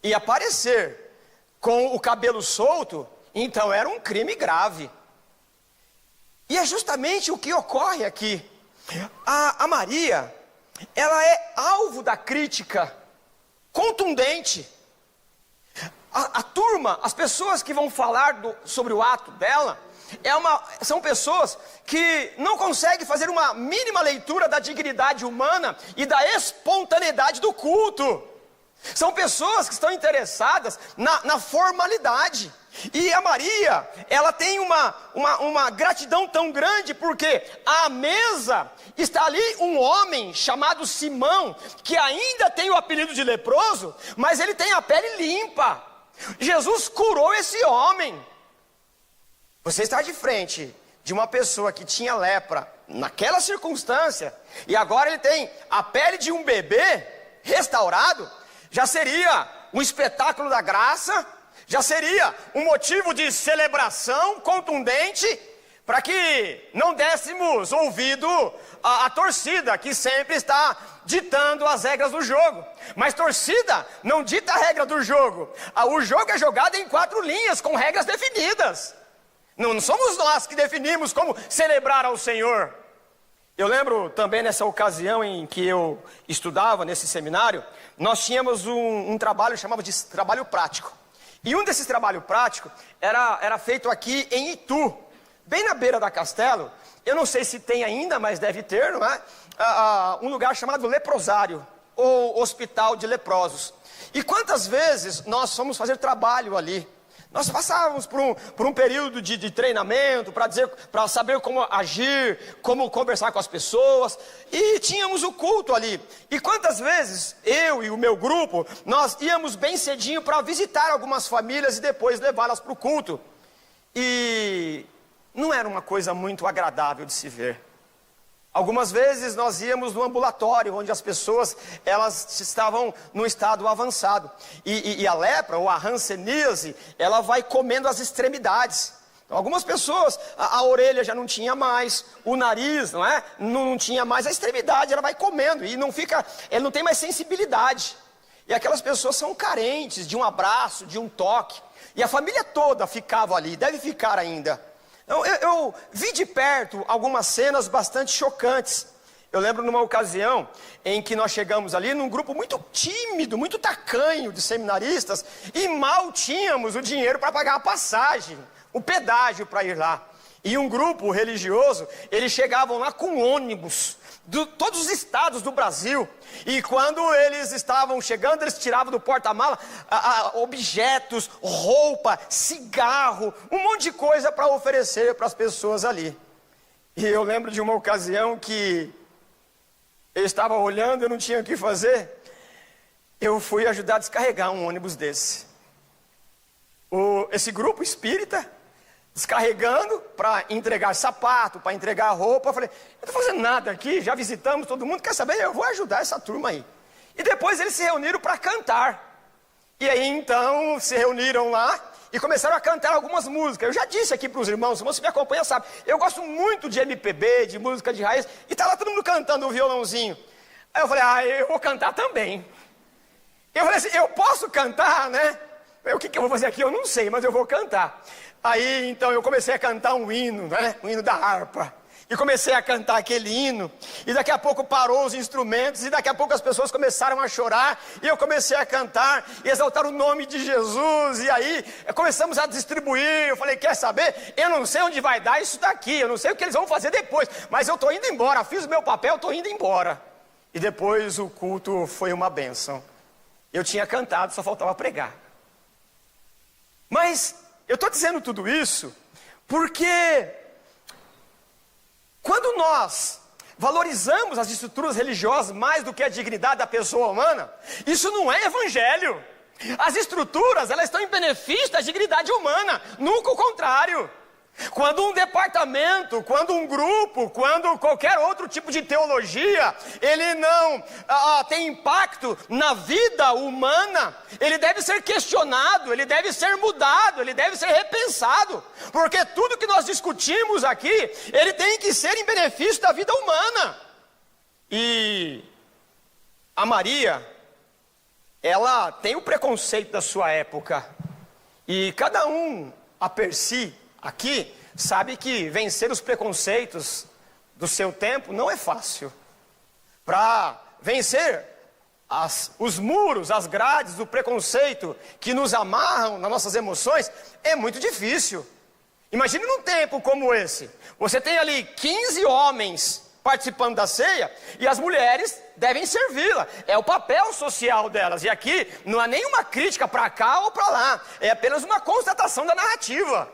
E aparecer com o cabelo solto, então era um crime grave. E é justamente o que ocorre aqui. A Maria, ela é alvo da crítica contundente. A turma, as pessoas que vão falar sobre o ato dela, são pessoas que não conseguem fazer uma mínima leitura da dignidade humana e da espontaneidade do culto. São pessoas que estão interessadas na formalidade. E a Maria, ela tem uma gratidão tão grande, porque à mesa está ali um homem chamado Simão, que ainda tem o apelido de leproso, mas ele tem a pele limpa. Jesus curou esse homem. Você está de frente de uma pessoa que tinha lepra naquela circunstância, e agora ele tem a pele de um bebê restaurado, já seria um espetáculo da graça, já seria um motivo de celebração contundente, para que não dessemos ouvido à torcida, que sempre está ditando as regras do jogo. Mas torcida não dita a regra do jogo. O jogo é jogado em 4 linhas, com regras definidas. Não somos nós que definimos como celebrar ao Senhor. Eu lembro também nessa ocasião em que eu estudava nesse seminário, nós tínhamos um trabalho chamado de trabalho prático. E um desses trabalhos práticos era feito aqui em Itu, bem na beira da Castelo. Eu não sei se tem ainda, mas deve ter, não é? Um lugar chamado leprosário, ou hospital de leprosos. E quantas vezes nós fomos fazer trabalho ali? Nós passávamos por um período de treinamento, para saber como agir, como conversar com as pessoas, e tínhamos o culto ali. E quantas vezes eu e o meu grupo, nós íamos bem cedinho para visitar algumas famílias e depois levá-las para o culto. E não era uma coisa muito agradável de se ver. Algumas vezes nós íamos no ambulatório, onde as pessoas, elas estavam num estado avançado. E a lepra, ou a hanseníase, ela vai comendo as extremidades. Então, algumas pessoas, a orelha já não tinha mais, o nariz, não é? Não tinha mais, a extremidade, ela vai comendo, e ele não tem mais sensibilidade. E aquelas pessoas são carentes de um abraço, de um toque. E a família toda ficava ali, deve ficar ainda. Eu vi de perto algumas cenas bastante chocantes. Eu lembro numa ocasião em que nós chegamos ali num grupo muito tímido, muito tacanho de seminaristas, e mal tínhamos o dinheiro para pagar a passagem, o pedágio para ir lá. E um grupo religioso, eles chegavam lá com ônibus de todos os estados do Brasil. E quando eles estavam chegando, eles tiravam do porta-mala objetos, roupa, cigarro, um monte de coisa para oferecer para as pessoas ali. E eu lembro de uma ocasião que eu estava olhando, eu não tinha o que fazer. Eu fui ajudar a descarregar um ônibus desse. Esse grupo espírita descarregando para entregar sapato, para entregar roupa. Eu falei, eu não estou fazendo nada aqui, já visitamos todo mundo, quer saber? Eu vou ajudar essa turma aí. E depois eles se reuniram para cantar. E aí então se reuniram lá e começaram a cantar algumas músicas. Eu já disse aqui para os irmãos que me acompanha sabe, eu gosto muito de MPB, de música de raiz, e está lá todo mundo cantando um violãozinho. Aí eu falei, eu vou cantar também. Eu falei assim, eu posso cantar, né? O que eu vou fazer aqui eu não sei, mas eu vou cantar. Aí então eu comecei a cantar um hino, né? Um hino da harpa. E comecei a cantar aquele hino, e daqui a pouco parou os instrumentos, e daqui a pouco as pessoas começaram a chorar, e eu comecei a cantar, e exaltar o nome de Jesus, e aí começamos a distribuir. Eu falei, quer saber? Eu não sei onde vai dar isso daqui, eu não sei o que eles vão fazer depois, mas eu estou indo embora, fiz o meu papel, estou indo embora. E depois o culto foi uma bênção. Eu tinha cantado, só faltava pregar. Mas eu estou dizendo tudo isso porque quando nós valorizamos as estruturas religiosas mais do que a dignidade da pessoa humana, isso não é evangelho. As estruturas, elas estão em benefício da dignidade humana, nunca o contrário. Quando um departamento, quando um grupo, quando qualquer outro tipo de teologia, ele não tem impacto na vida humana, ele deve ser questionado, ele deve ser mudado, ele deve ser repensado, porque tudo que nós discutimos aqui, ele tem que ser em benefício da vida humana. E a Maria, ela tem o preconceito da sua época, e cada um a per si, aqui, sabe que vencer os preconceitos do seu tempo não é fácil. Para vencer os muros, as grades do preconceito que nos amarram nas nossas emoções, é muito difícil. Imagine num tempo como esse, você tem ali 15 homens participando da ceia, e as mulheres devem servi-la, é o papel social delas, e aqui não há nenhuma crítica para cá ou para lá, é apenas uma constatação da narrativa.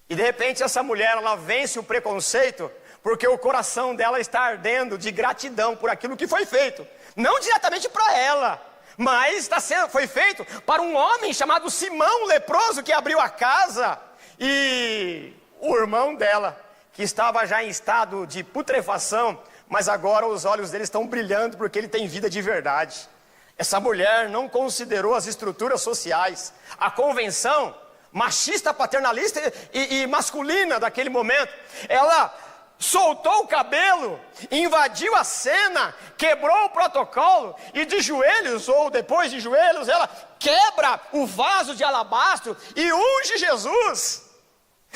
E de repente essa mulher, ela vence o preconceito, porque o coração dela está ardendo de gratidão por aquilo que foi feito. Não diretamente para ela, mas foi feito para um homem chamado Simão leproso, que abriu a casa, e o irmão dela, que estava já em estado de putrefação, mas agora os olhos dele estão brilhando porque ele tem vida de verdade. Essa mulher não considerou as estruturas sociais, a convenção machista, paternalista e masculina daquele momento. Ela soltou o cabelo, invadiu a cena, quebrou o protocolo, e de joelhos, ou depois de joelhos, ela quebra o vaso de alabastro e unge Jesus,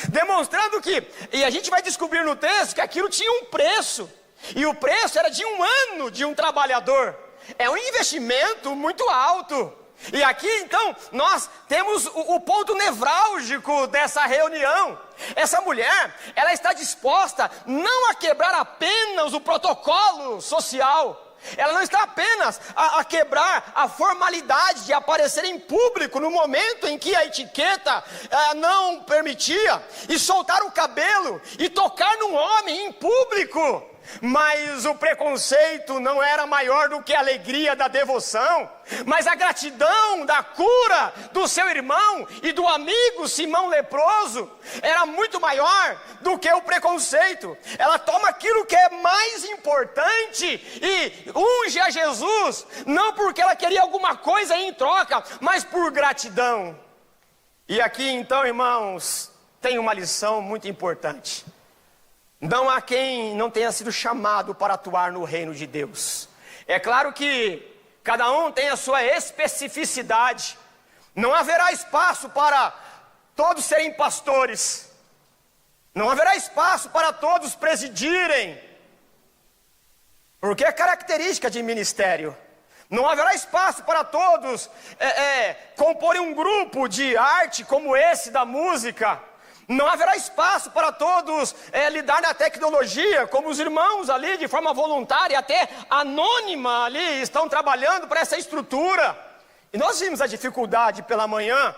demonstrando que, e a gente vai descobrir no texto, que aquilo tinha um preço, e o preço era de 1 ano de um trabalhador. É um investimento muito alto. E aqui então nós temos o ponto nevrálgico dessa reunião. Essa mulher, ela está disposta não a quebrar apenas o protocolo social, ela não está apenas a quebrar a formalidade de aparecer em público no momento em que a etiqueta não permitia, e soltar o cabelo e tocar num homem em público. Mas o preconceito não era maior do que a alegria da devoção, mas a gratidão da cura do seu irmão e do amigo Simão leproso era muito maior do que o preconceito. Ela toma aquilo que é mais importante e unge a Jesus, não porque ela queria alguma coisa em troca, mas por gratidão. E aqui então, irmãos, tem uma lição muito importante. Não há quem não tenha sido chamado para atuar no reino de Deus. É claro que cada um tem a sua especificidade. Não haverá espaço para todos serem pastores. Não haverá espaço para todos presidirem. Porque é característica de ministério. Não haverá espaço para todos comporem um grupo de arte como esse da música. Não haverá espaço para todos lidar na tecnologia, como os irmãos ali de forma voluntária, até anônima ali, estão trabalhando para essa estrutura. E nós vimos a dificuldade pela manhã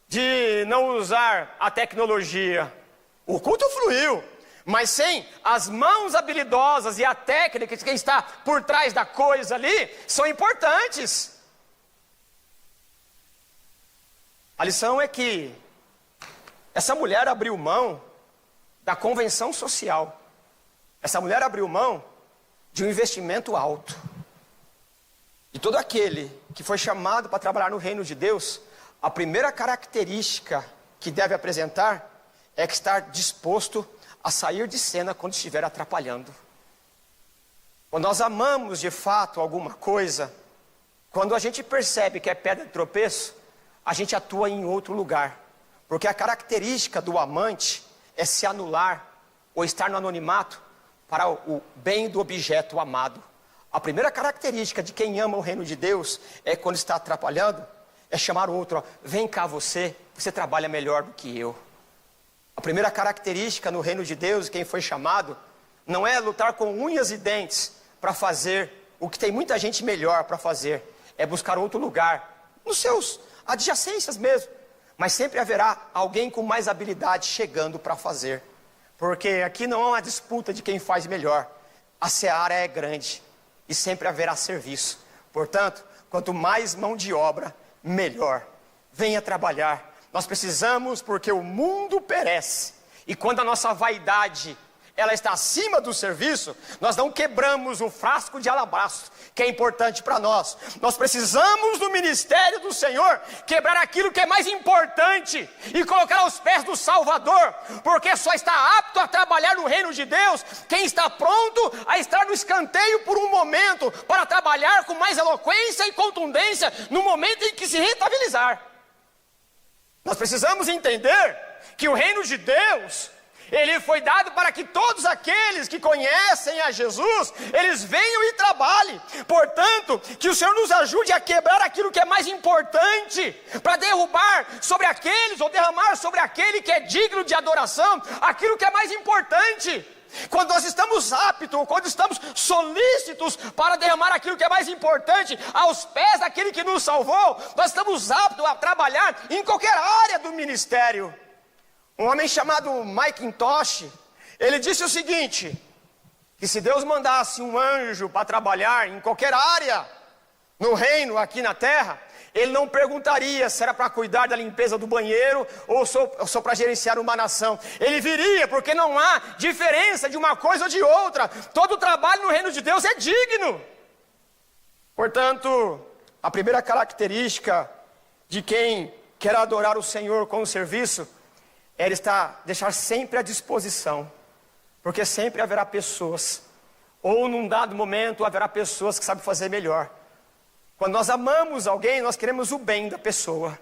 de não usar a tecnologia. O culto fluiu, mas sem as mãos habilidosas e a técnica de quem está por trás da coisa ali, são importantes. A lição é que essa mulher abriu mão da convenção social. Essa mulher abriu mão de um investimento alto. E todo aquele que foi chamado para trabalhar no reino de Deus, a primeira característica que deve apresentar é que estar disposto a sair de cena quando estiver atrapalhando. Quando nós amamos de fato alguma coisa, quando a gente percebe que é pedra de tropeço, a gente atua em outro lugar. Porque a característica do amante é se anular ou estar no anonimato para o bem do objeto amado. A primeira característica de quem ama o reino de Deus é quando está atrapalhando, é chamar o outro, vem cá você trabalha melhor do que eu. A primeira característica no reino de Deus, quem foi chamado, não é lutar com unhas e dentes para fazer o que tem muita gente melhor para fazer, é buscar outro lugar, nos seus adjacências mesmo. Mas sempre haverá alguém com mais habilidade chegando para fazer. Porque aqui não há uma disputa de quem faz melhor. A seara é grande e sempre haverá serviço. Portanto, quanto mais mão de obra, melhor. Venha trabalhar. Nós precisamos porque o mundo perece. E quando a nossa vaidade ela está acima do serviço, nós não quebramos o frasco de alabastro, que é importante para nós. Nós precisamos do ministério do Senhor, quebrar aquilo que é mais importante e colocar aos pés do Salvador, porque só está apto a trabalhar no reino de Deus quem está pronto a estar no escanteio por um momento, para trabalhar com mais eloquência e contundência no momento em que se rentabilizar. Nós precisamos entender que o reino de Deus, ele foi dado para que todos aqueles que conhecem a Jesus, eles venham e trabalhem. Portanto, que o Senhor nos ajude a quebrar aquilo que é mais importante, para derrubar sobre aqueles, ou derramar sobre aquele que é digno de adoração, aquilo que é mais importante. Quando nós estamos aptos, quando estamos solícitos para derramar aquilo que é mais importante aos pés daquele que nos salvou, nós estamos aptos a trabalhar em qualquer área do ministério. Um homem chamado Macintosh, ele disse o seguinte, que se Deus mandasse um anjo para trabalhar em qualquer área no reino aqui na terra, ele não perguntaria se era para cuidar da limpeza do banheiro ou só para gerenciar uma nação. Ele viria, porque não há diferença de uma coisa ou de outra. Todo trabalho no reino de Deus é digno. Portanto, a primeira característica de quem quer adorar o Senhor com o serviço é deixar sempre à disposição, porque sempre haverá pessoas, ou num dado momento haverá pessoas que sabem fazer melhor. Quando nós amamos alguém, nós queremos o bem da pessoa.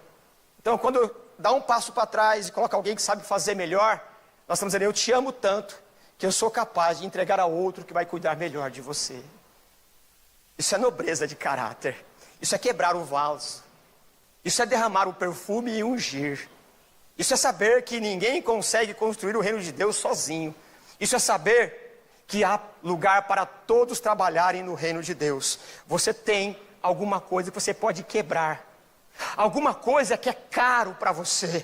Então, quando dá um passo para trás e coloca alguém que sabe fazer melhor, nós estamos dizendo, eu te amo tanto, que eu sou capaz de entregar a outro que vai cuidar melhor de você. Isso é nobreza de caráter, isso é quebrar o vaso, isso é derramar o perfume e ungir. Isso é saber que ninguém consegue construir o reino de Deus sozinho. Isso é saber que há lugar para todos trabalharem no reino de Deus. Você tem alguma coisa que você pode quebrar. Alguma coisa que é caro para você.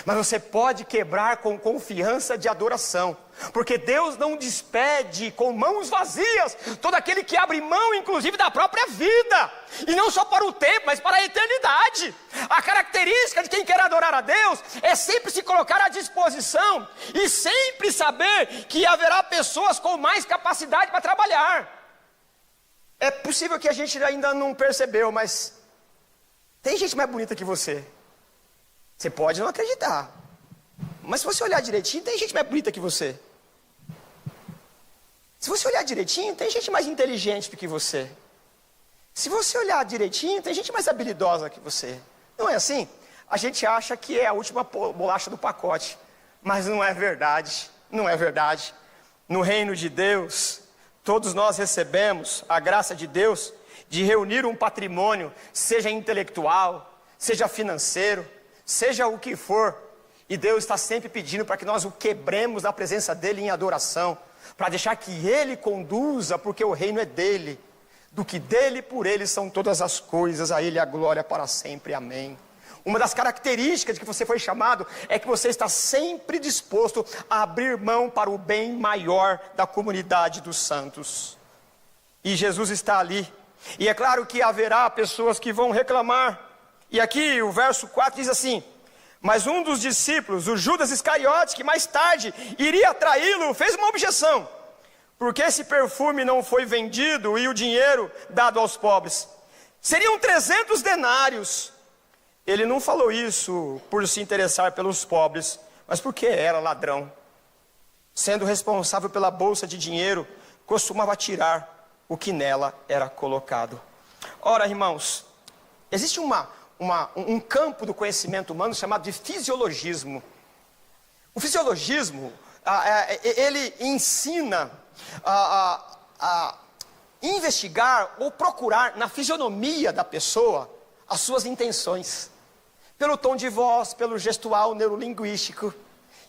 Mas você pode quebrar com confiança de adoração. Porque Deus não despede com mãos vazias todo aquele que abre mão, inclusive, da própria vida. E não só para o tempo, mas para a eternidade. A característica de quem quer adorar a Deus é sempre se colocar à disposição e sempre saber que haverá pessoas com mais capacidade para trabalhar. É possível que a gente ainda não percebeu, mas tem gente mais bonita que você. Você pode não acreditar, mas se você olhar direitinho, tem gente mais bonita que você. Se você olhar direitinho, tem gente mais inteligente do que você. Se você olhar direitinho, tem gente mais habilidosa que você. Não é assim? A gente acha que é a última bolacha do pacote, mas não é verdade. Não é verdade. No reino de Deus, todos nós recebemos a graça de Deus de reunir um patrimônio, seja intelectual, seja financeiro, seja o que for. E Deus está sempre pedindo para que nós o quebremos na presença dEle em adoração, para deixar que Ele conduza, porque o reino é dEle. Do que dEle, por Ele são todas as coisas, a Ele a glória para sempre, amém. Uma das características de que você foi chamado é que você está sempre disposto a abrir mão para o bem maior da comunidade dos santos. E Jesus está ali. E é claro que haverá pessoas que vão reclamar. E aqui o verso 4 diz assim: mas um dos discípulos, o Judas Iscariotes, que mais tarde iria traí-lo, fez uma objeção. Porque esse perfume não foi vendido e o dinheiro dado aos pobres? Seriam 300 denários. Ele não falou isso por se interessar pelos pobres, mas porque era ladrão. Sendo responsável pela bolsa de dinheiro, costumava tirar o que nela era colocado. Ora, irmãos, existe um campo do conhecimento humano chamado de fisiologismo. O fisiologismo, ele ensina a investigar ou procurar na fisionomia da pessoa as suas intenções, pelo tom de voz, pelo gestual neurolinguístico.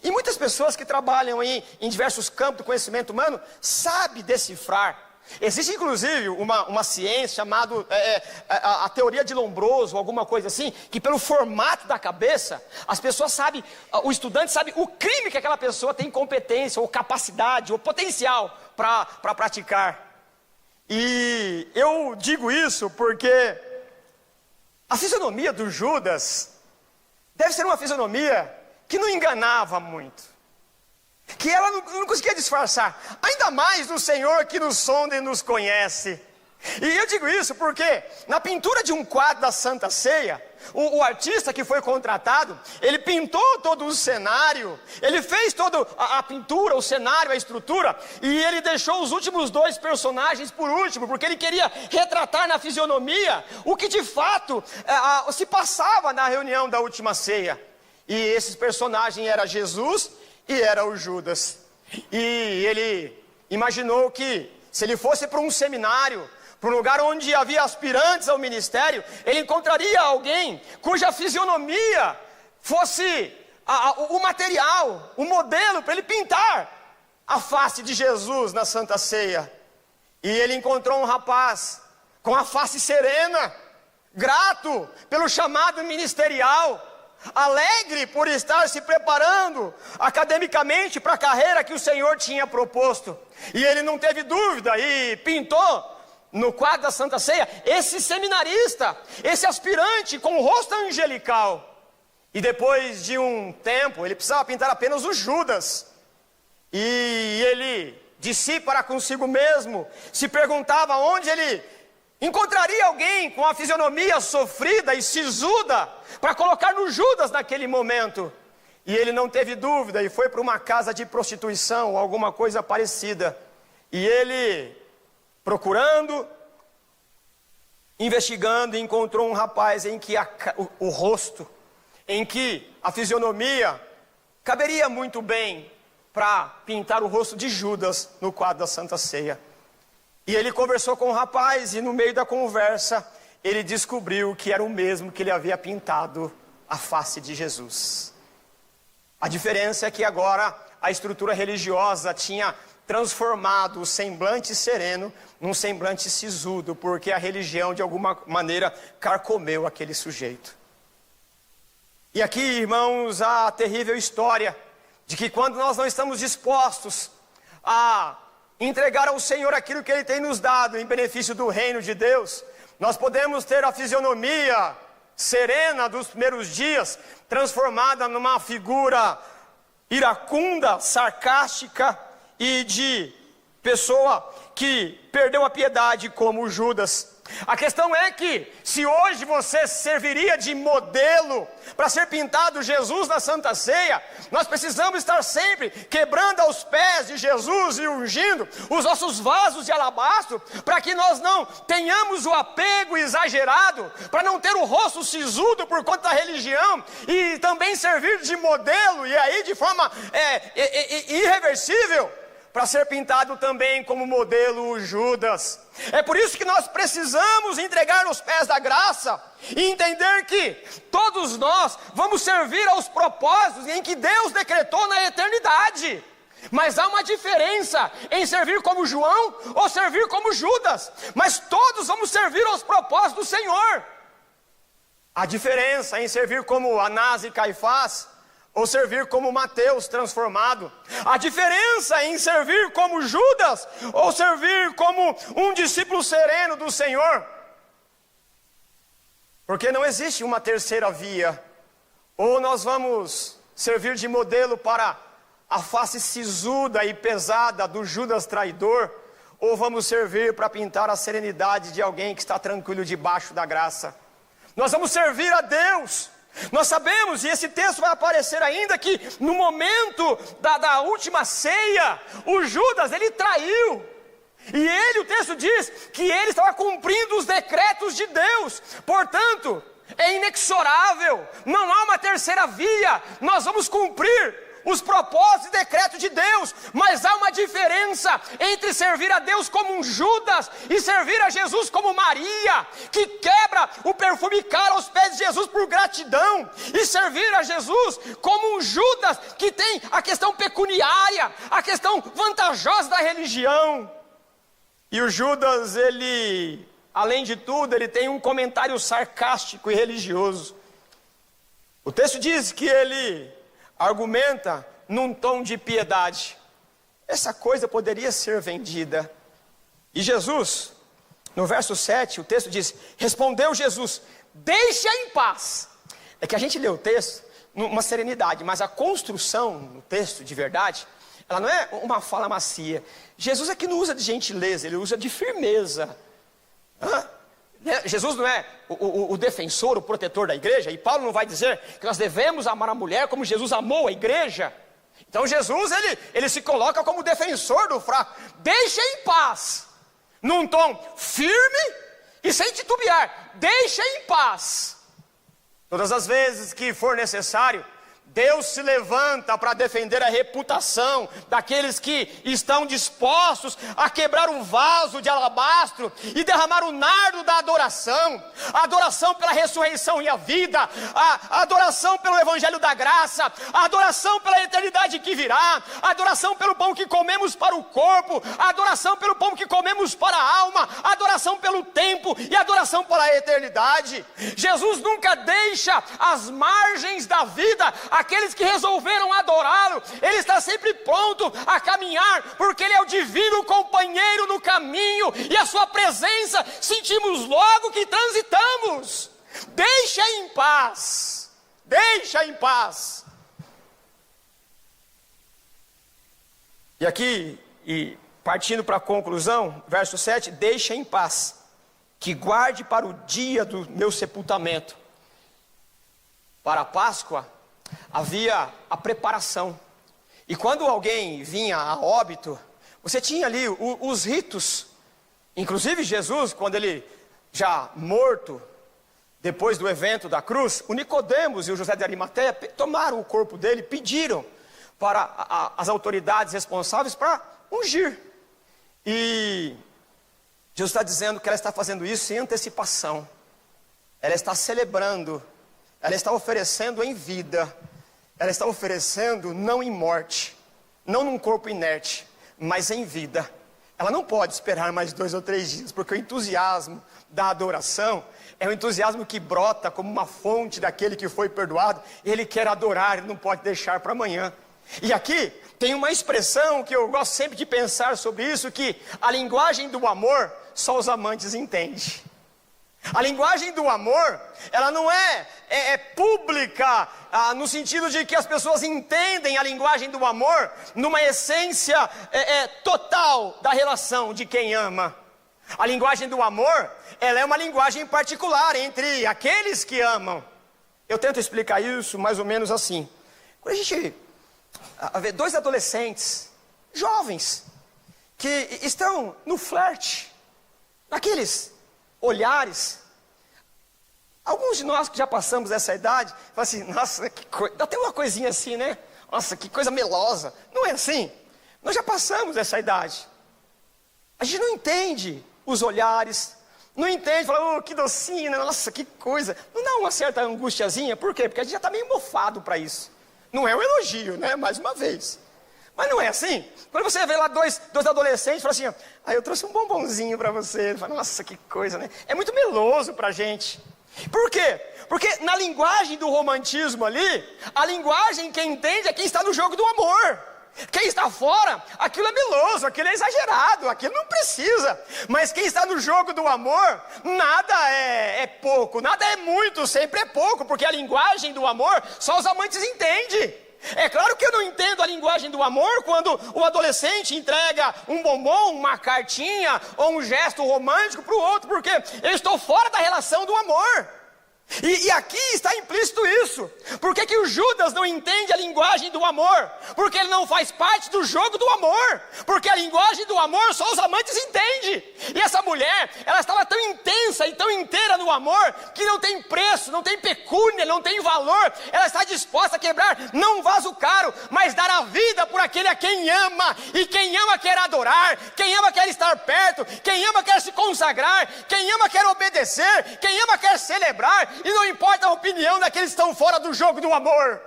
E muitas pessoas que trabalham em diversos campos do conhecimento humano sabem decifrar. Existe inclusive uma ciência chamada a teoria de Lombroso, alguma coisa assim, que pelo formato da cabeça, as pessoas sabem, o estudante sabe o crime que aquela pessoa tem competência, ou capacidade, ou potencial para praticar. E eu digo isso porque a fisionomia do Judas deve ser uma fisionomia que não enganava muito, que ela não conseguia disfarçar, ainda mais do Senhor que nos sonda e nos conhece. E eu digo isso porque na pintura de um quadro da Santa Ceia, o artista que foi contratado, ele pintou todo o cenário, ele fez toda a pintura, o cenário, a estrutura, e ele deixou os últimos 2 personagens por último, porque ele queria retratar na fisionomia o que de fato se passava na reunião da última ceia. E esses personagens eram Jesus e era o Judas. E ele imaginou que se ele fosse para um seminário, para um lugar onde havia aspirantes ao ministério, ele encontraria alguém cuja fisionomia fosse o material, o modelo para ele pintar a face de Jesus na Santa Ceia. E ele encontrou um rapaz com a face serena, grato pelo chamado ministerial, alegre por estar se preparando academicamente para a carreira que o Senhor tinha proposto. E ele não teve dúvida e pintou no quadro da Santa Ceia esse seminarista, esse aspirante com o rosto angelical. E depois de um tempo, ele precisava pintar apenas o Judas. E ele, de si para consigo mesmo, se perguntava onde ele encontraria alguém com a fisionomia sofrida e sisuda para colocar no Judas naquele momento. E ele não teve dúvida e foi para uma casa de prostituição ou alguma coisa parecida. E ele, procurando, investigando, encontrou um rapaz em que o rosto, em que a fisionomia caberia muito bem para pintar o rosto de Judas no quadro da Santa Ceia. E ele conversou com o rapaz e no meio da conversa ele descobriu que era o mesmo que ele havia pintado a face de Jesus. A diferença é que agora a estrutura religiosa tinha transformado o semblante sereno num semblante sisudo, porque a religião de alguma maneira carcomeu aquele sujeito. E aqui, irmãos, há a terrível história de que quando nós não estamos dispostos a entregar ao Senhor aquilo que Ele tem nos dado em benefício do reino de Deus, nós podemos ter a fisionomia serena dos primeiros dias transformada numa figura iracunda, sarcástica e de pessoa que perdeu a piedade como Judas. A questão é que, se hoje você serviria de modelo para ser pintado Jesus na Santa Ceia, nós precisamos estar sempre quebrando aos pés de Jesus e ungindo os nossos vasos de alabastro, para que nós não tenhamos o apego exagerado, para não ter o rosto sisudo por conta da religião, e também servir de modelo, e aí de forma irreversível, para ser pintado também como modelo Judas. É por isso que nós precisamos entregar os pés da graça e entender que todos nós vamos servir aos propósitos em que Deus decretou na eternidade. Mas há uma diferença em servir como João ou servir como Judas. Mas todos vamos servir aos propósitos do Senhor. A diferença em servir como Anás e Caifás ou servir como Mateus transformado. A diferença em servir como Judas ou servir como um discípulo sereno do Senhor. Porque não existe uma terceira via. Ou nós vamos servir de modelo para a face sisuda e pesada do Judas traidor, ou vamos servir para pintar a serenidade de alguém que está tranquilo debaixo da graça. Nós vamos servir a Deus. Nós sabemos, e esse texto vai aparecer ainda, que no momento da última ceia, o Judas, ele traiu. E ele, o texto diz, que ele estava cumprindo os decretos de Deus. Portanto, é inexorável, não há uma terceira via. Nós vamos cumprir os propósitos e decretos de Deus, mas há uma diferença entre servir a Deus como um Judas e servir a Jesus como Maria, que quebra o perfume caro aos pés de Jesus por gratidão, e servir a Jesus como um Judas que tem a questão pecuniária, a questão vantajosa da religião. E o Judas, ele, além de tudo, ele tem um comentário sarcástico e religioso. O texto diz que ele argumenta num tom de piedade. Essa coisa poderia ser vendida. E Jesus, no verso 7, o texto diz: respondeu Jesus, deixa em paz. É que a gente lê o texto numa serenidade, mas a construção no texto de verdade, ela não é uma fala macia. Jesus é que não usa de gentileza, ele usa de firmeza. Jesus não é o defensor, o protetor da igreja, e Paulo não vai dizer que nós devemos amar a mulher como Jesus amou a igreja. Então Jesus, ele se coloca como defensor do fraco. Deixa em paz, num tom firme e sem titubear. Deixa em paz. Todas as vezes que for necessário, Deus se levanta para defender a reputação daqueles que estão dispostos a quebrar o vaso de alabastro e derramar o nardo da adoração. A adoração pela ressurreição e a vida, a adoração pelo evangelho da graça, a adoração pela eternidade que virá, a adoração pelo pão que comemos para o corpo, a adoração pelo pão que comemos para a alma, a adoração pelo tempo e a adoração pela eternidade. Jesus nunca deixa as margens da vida aqueles que resolveram adorá-lo. Ele está sempre pronto a caminhar, porque Ele é o divino companheiro no caminho, e a sua presença sentimos logo que transitamos. Deixa em paz, deixa em paz. E aqui, partindo para a conclusão, verso 7, deixa em paz, que guarde para o dia do meu sepultamento. Para a Páscoa havia a preparação, e quando alguém vinha a óbito, você tinha ali os ritos. Inclusive Jesus, quando ele já morto, depois do evento da cruz, o Nicodemos e o José de Arimateia tomaram o corpo dele, pediram para as autoridades responsáveis para ungir. E Jesus está dizendo que ela está fazendo isso em antecipação. Ela está celebrando, ela está oferecendo em vida, ela está oferecendo não em morte, não num corpo inerte, mas em vida. Ela não pode esperar mais 2 ou 3 dias, porque o entusiasmo da adoração é um entusiasmo que brota como uma fonte daquele que foi perdoado. Ele quer adorar, ele não pode deixar para amanhã. E aqui tem uma expressão que eu gosto sempre de pensar sobre isso, que a linguagem do amor só os amantes entendem. A linguagem do amor, ela não é pública, no sentido de que as pessoas entendem a linguagem do amor numa essência total da relação de quem ama. A linguagem do amor, ela é uma linguagem particular entre aqueles que amam. Eu tento explicar isso mais ou menos assim. Quando a gente vê 2 adolescentes, jovens, que estão no flerte, naqueles olhares. Alguns de nós que já passamos dessa idade, falam assim, nossa, que coisa, dá até uma coisinha assim, né? Nossa, que coisa melosa. Não é assim? Nós já passamos essa idade. A gente não entende os olhares, não entende, fala, oh, que docinho, nossa, que coisa. Não dá uma certa angustiazinha, por quê? Porque a gente já está meio mofado para isso. Não é um elogio, né? Mais uma vez. Mas não é assim. Quando você vê lá dois adolescentes, fala assim, eu trouxe um bombonzinho para você. Fala, nossa, que coisa, né? É muito meloso para a gente. Por quê? Porque na linguagem do romantismo ali, a linguagem quem entende é quem está no jogo do amor. Quem está fora, aquilo é meloso, aquilo é exagerado, aquilo não precisa. Mas quem está no jogo do amor, nada é pouco, nada é muito, sempre é pouco. Porque a linguagem do amor, só os amantes entendem. É claro que eu não entendo a linguagem do amor quando o adolescente entrega um bombom, uma cartinha ou um gesto romântico para o outro, porque eu estou fora da relação do amor. E aqui está implícito isso. Por que o Judas não entende a linguagem do amor? Porque ele não faz parte do jogo do amor. Porque a linguagem do amor só os amantes entendem. E essa mulher, ela estava tão intensa e tão inteira no amor, que não tem preço, não tem pecúnia, não tem valor. Ela está disposta a quebrar, não um vaso caro, mas dar a vida por aquele a quem ama. E quem ama quer adorar, quem ama quer estar perto, quem ama quer se consagrar, quem ama quer obedecer, quem ama quer celebrar. E não importa a opinião daqueles que estão fora do jogo do amor.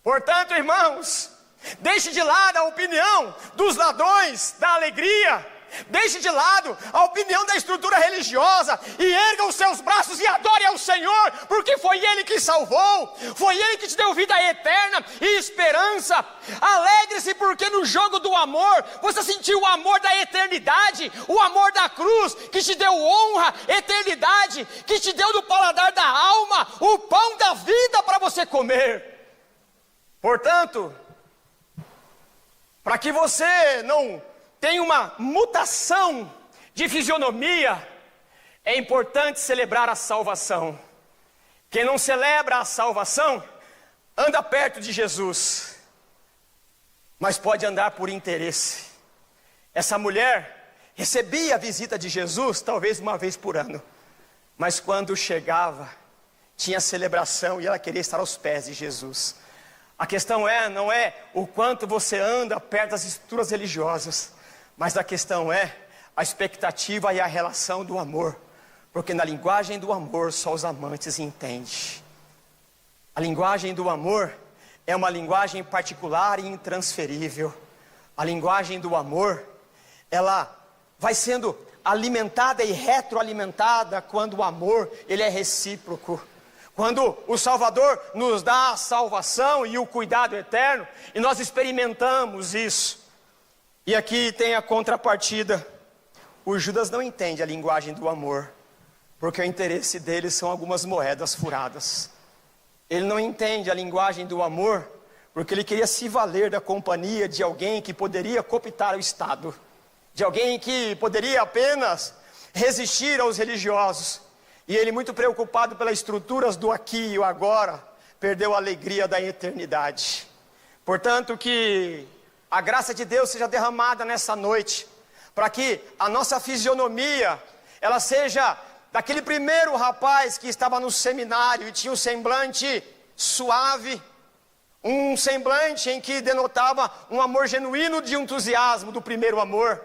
Portanto, irmãos, deixe de lado a opinião dos ladrões da alegria. Deixe de lado a opinião da estrutura religiosa e erga os seus braços e adore ao Senhor, porque foi Ele que salvou, foi Ele que te deu vida eterna e esperança. Alegre-se porque no jogo do amor você sentiu o amor da eternidade, o amor da cruz que te deu honra, eternidade, que te deu do paladar da alma o pão da vida para você comer. Portanto, para que você não tem uma mutação de fisionomia, é importante celebrar a salvação. Quem não celebra a salvação, anda perto de Jesus, mas pode andar por interesse. Essa mulher recebia a visita de Jesus, talvez uma vez por ano, mas quando chegava, tinha celebração e ela queria estar aos pés de Jesus. A questão não é o quanto você anda perto das estruturas religiosas, mas a questão é a expectativa e a relação do amor. Porque na linguagem do amor só os amantes entendem. A linguagem do amor é uma linguagem particular e intransferível. A linguagem do amor, ela vai sendo alimentada e retroalimentada quando o amor ele é recíproco. Quando o Salvador nos dá a salvação e o cuidado eterno, e nós experimentamos isso. E aqui tem a contrapartida. O Judas não entende a linguagem do amor, porque o interesse dele são algumas moedas furadas. Ele não entende a linguagem do amor, porque ele queria se valer da companhia de alguém que poderia cooptar o Estado, de alguém que poderia apenas resistir aos religiosos. E ele, muito preocupado pelas estruturas do aqui e o agora, perdeu a alegria da eternidade. Portanto, que a graça de Deus seja derramada nessa noite, para que a nossa fisionomia, ela seja daquele primeiro rapaz que estava no seminário e tinha um semblante suave, um semblante em que denotava um amor genuíno de entusiasmo do primeiro amor.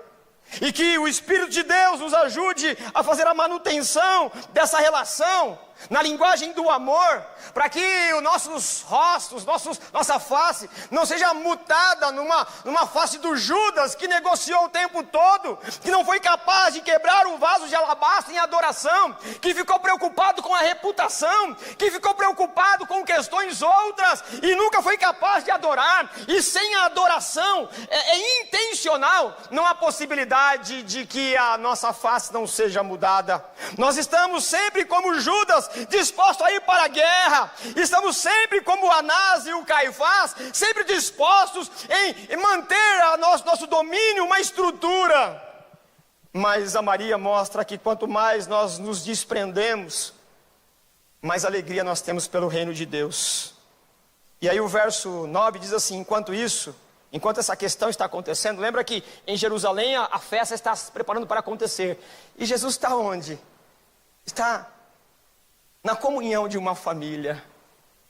E que o Espírito de Deus nos ajude a fazer a manutenção dessa relação na linguagem do amor, para que os nossos rostos, nossa face não seja mutada numa face do Judas, que negociou o tempo todo, que não foi capaz de quebrar o vaso de alabastro em adoração, que ficou preocupado com a reputação, que ficou preocupado com questões outras, e nunca foi capaz de adorar. E sem a adoração é intencional, não há possibilidade de que a nossa face não seja mudada. Nós estamos sempre como Judas, disposto a ir para a guerra. Estamos sempre como Anás e o Caifás, sempre dispostos em manter nosso domínio, uma estrutura. Mas a Maria mostra que quanto mais nós nos desprendemos, mais alegria nós temos pelo reino de Deus. E aí o verso 9 diz assim: enquanto essa questão está acontecendo, lembra que em Jerusalém a festa está se preparando para acontecer. E Jesus está onde? Está na comunhão de uma família,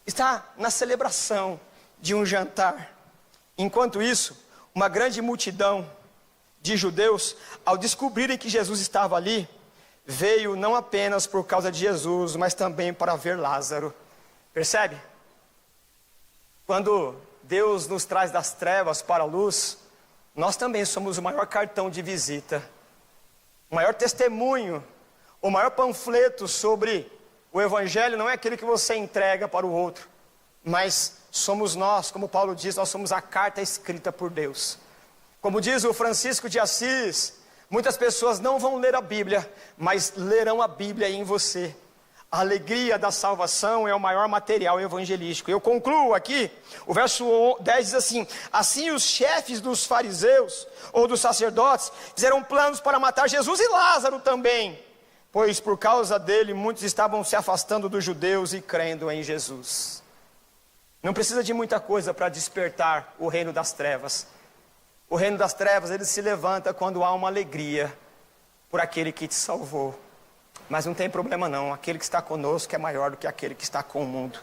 está na celebração de um jantar. Enquanto isso, uma grande multidão de judeus, ao descobrirem que Jesus estava ali, veio não apenas por causa de Jesus, mas também para ver Lázaro. Percebe? Quando Deus nos traz das trevas para a luz, nós também somos o maior cartão de visita, o maior testemunho, o maior panfleto sobre o Evangelho não é aquele que você entrega para o outro, mas somos nós, como Paulo diz, nós somos a carta escrita por Deus. Como diz o Francisco de Assis, muitas pessoas não vão ler a Bíblia, mas lerão a Bíblia em você. A alegria da salvação é o maior material evangelístico. Eu concluo aqui, o verso 10 diz assim: assim os chefes dos fariseus ou dos sacerdotes fizeram planos para matar Jesus e Lázaro também, pois por causa dele muitos estavam se afastando dos judeus e crendo em Jesus. Não precisa de muita coisa para despertar o reino das trevas. O reino das trevas, ele se levanta quando há uma alegria por aquele que te salvou. Mas não tem problema não, aquele que está conosco é maior do que aquele que está com o mundo.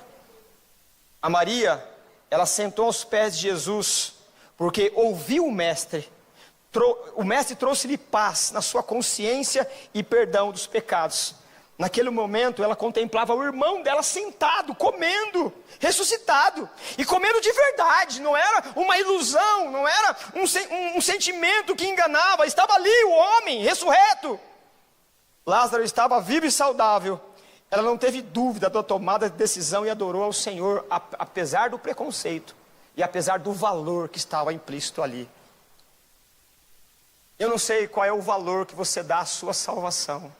A Maria, ela sentou aos pés de Jesus, porque ouviu o Mestre. O Mestre trouxe-lhe paz na sua consciência e perdão dos pecados. Naquele momento, ela contemplava o irmão dela sentado, comendo, ressuscitado. E comendo de verdade, não era uma ilusão, não era um sentimento que enganava. Estava ali o homem, ressurreto. Lázaro estava vivo e saudável. Ela não teve dúvida da tomada de decisão e adorou ao Senhor, apesar do preconceito e apesar do valor que estava implícito ali. Eu não sei qual é o valor que você dá à sua salvação,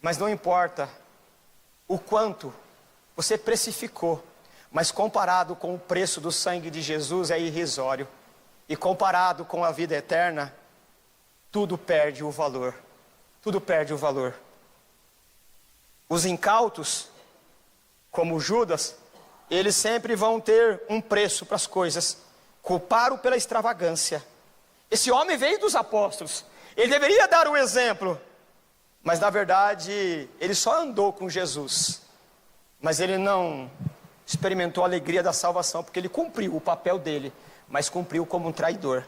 mas não importa o quanto você precificou, mas comparado com o preço do sangue de Jesus é irrisório. E comparado com a vida eterna, tudo perde o valor. Tudo perde o valor. Os incautos, como Judas, eles sempre vão ter um preço para as coisas. Culparam pela extravagância. Esse homem veio dos apóstolos. Ele deveria dar o exemplo. Mas na verdade, ele só andou com Jesus. Mas ele não experimentou a alegria da salvação, porque ele cumpriu o papel dele, mas cumpriu como um traidor.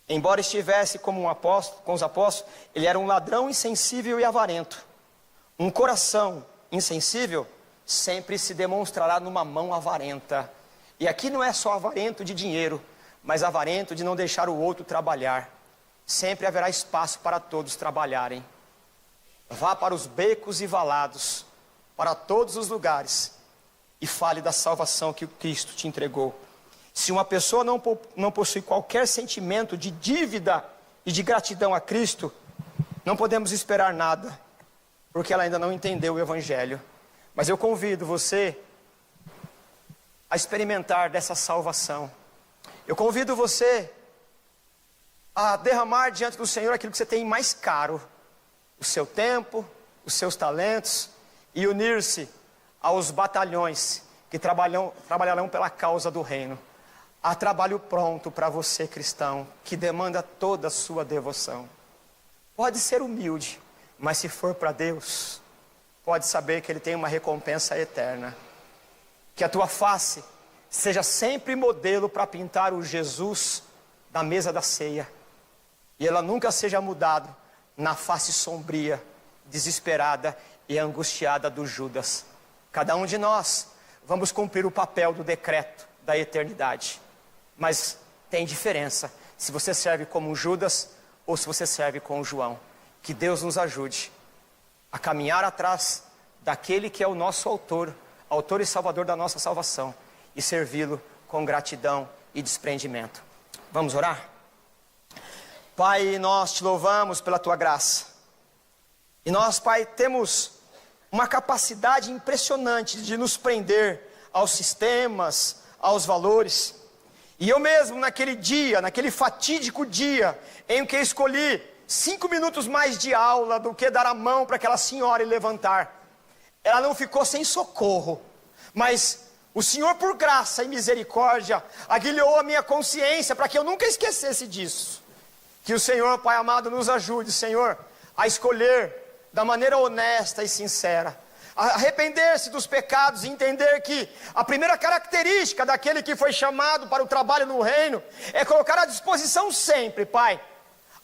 Embora estivesse como um apóstolo, com os apóstolos, ele era um ladrão insensível e avarento. Um coração insensível sempre se demonstrará numa mão avarenta. E aqui não é só avarento de dinheiro, mas avarento de não deixar o outro trabalhar. Sempre haverá espaço para todos trabalharem. Vá para os becos e valados, para todos os lugares, e fale da salvação que o Cristo te entregou. Se uma pessoa não possui qualquer sentimento de dívida e de gratidão a Cristo, não podemos esperar nada, porque ela ainda não entendeu o Evangelho. Mas eu convido você a experimentar dessa salvação. Eu convido você a derramar diante do Senhor aquilo que você tem mais caro, o seu tempo, os seus talentos, e unir-se aos batalhões que trabalharão pela causa do reino. Há trabalho pronto para você, cristão, que demanda toda a sua devoção. Pode ser humilde, mas se for para Deus, pode saber que Ele tem uma recompensa eterna. Que a tua face seja sempre modelo para pintar o Jesus da mesa da ceia. E ela nunca seja mudada na face sombria, desesperada e angustiada do Judas. Cada um de nós vamos cumprir o papel do decreto da eternidade. Mas tem diferença se você serve como Judas ou se você serve com João. Que Deus nos ajude a caminhar atrás daquele que é o nosso autor e salvador da nossa salvação, e servi-lo com gratidão e desprendimento. Vamos orar? Pai, nós te louvamos pela tua graça. E nós, Pai, temos uma capacidade impressionante de nos prender aos sistemas, aos valores. E eu mesmo, naquele dia, naquele fatídico dia, em que escolhi 5 minutos mais de aula do que dar a mão para aquela senhora e levantar, ela não ficou sem socorro, mas o Senhor, por graça e misericórdia, aguilhou a minha consciência para que eu nunca esquecesse disso. Que o Senhor, Pai amado, nos ajude, Senhor, a escolher da maneira honesta e sincera, arrepender-se dos pecados e entender que a primeira característica daquele que foi chamado para o trabalho no reino é colocar à disposição sempre, Pai.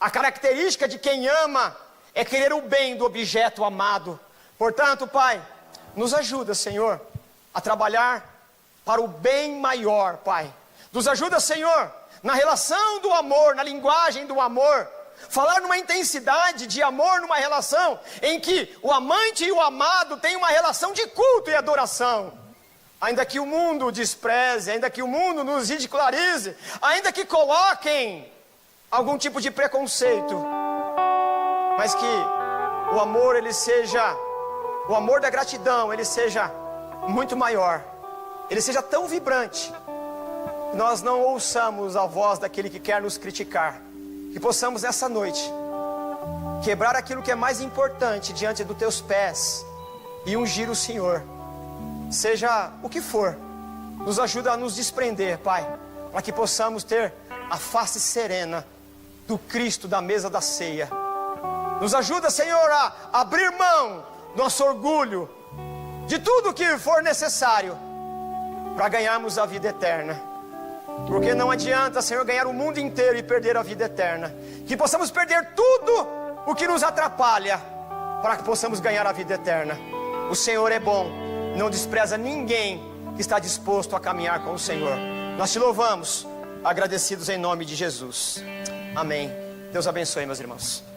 A característica de quem ama é querer o bem do objeto amado. Portanto, Pai, nos ajuda, Senhor, a trabalhar para o bem maior, Pai. Nos ajuda, Senhor, na relação do amor, na linguagem do amor. Falar numa intensidade de amor, numa relação em que o amante e o amado têm uma relação de culto e adoração. Ainda que o mundo despreze, ainda que o mundo nos ridicularize, ainda que coloquem algum tipo de preconceito, mas que o amor, ele seja, o amor da gratidão, ele seja muito maior, ele seja tão vibrante, que nós não ouçamos a voz daquele que quer nos criticar. Que possamos nessa noite quebrar aquilo que é mais importante diante dos teus pés e ungir o Senhor. Seja o que for, nos ajuda a nos desprender, Pai, para que possamos ter a face serena do Cristo da mesa da ceia. Nos ajuda, Senhor, a abrir mão do nosso orgulho, de tudo que for necessário para ganharmos a vida eterna. Porque não adianta, Senhor, ganhar o mundo inteiro e perder a vida eterna. Que possamos perder tudo o que nos atrapalha, para que possamos ganhar a vida eterna. O Senhor é bom, não despreza ninguém que está disposto a caminhar com o Senhor. Nós te louvamos, agradecidos em nome de Jesus. Amém. Deus abençoe, meus irmãos.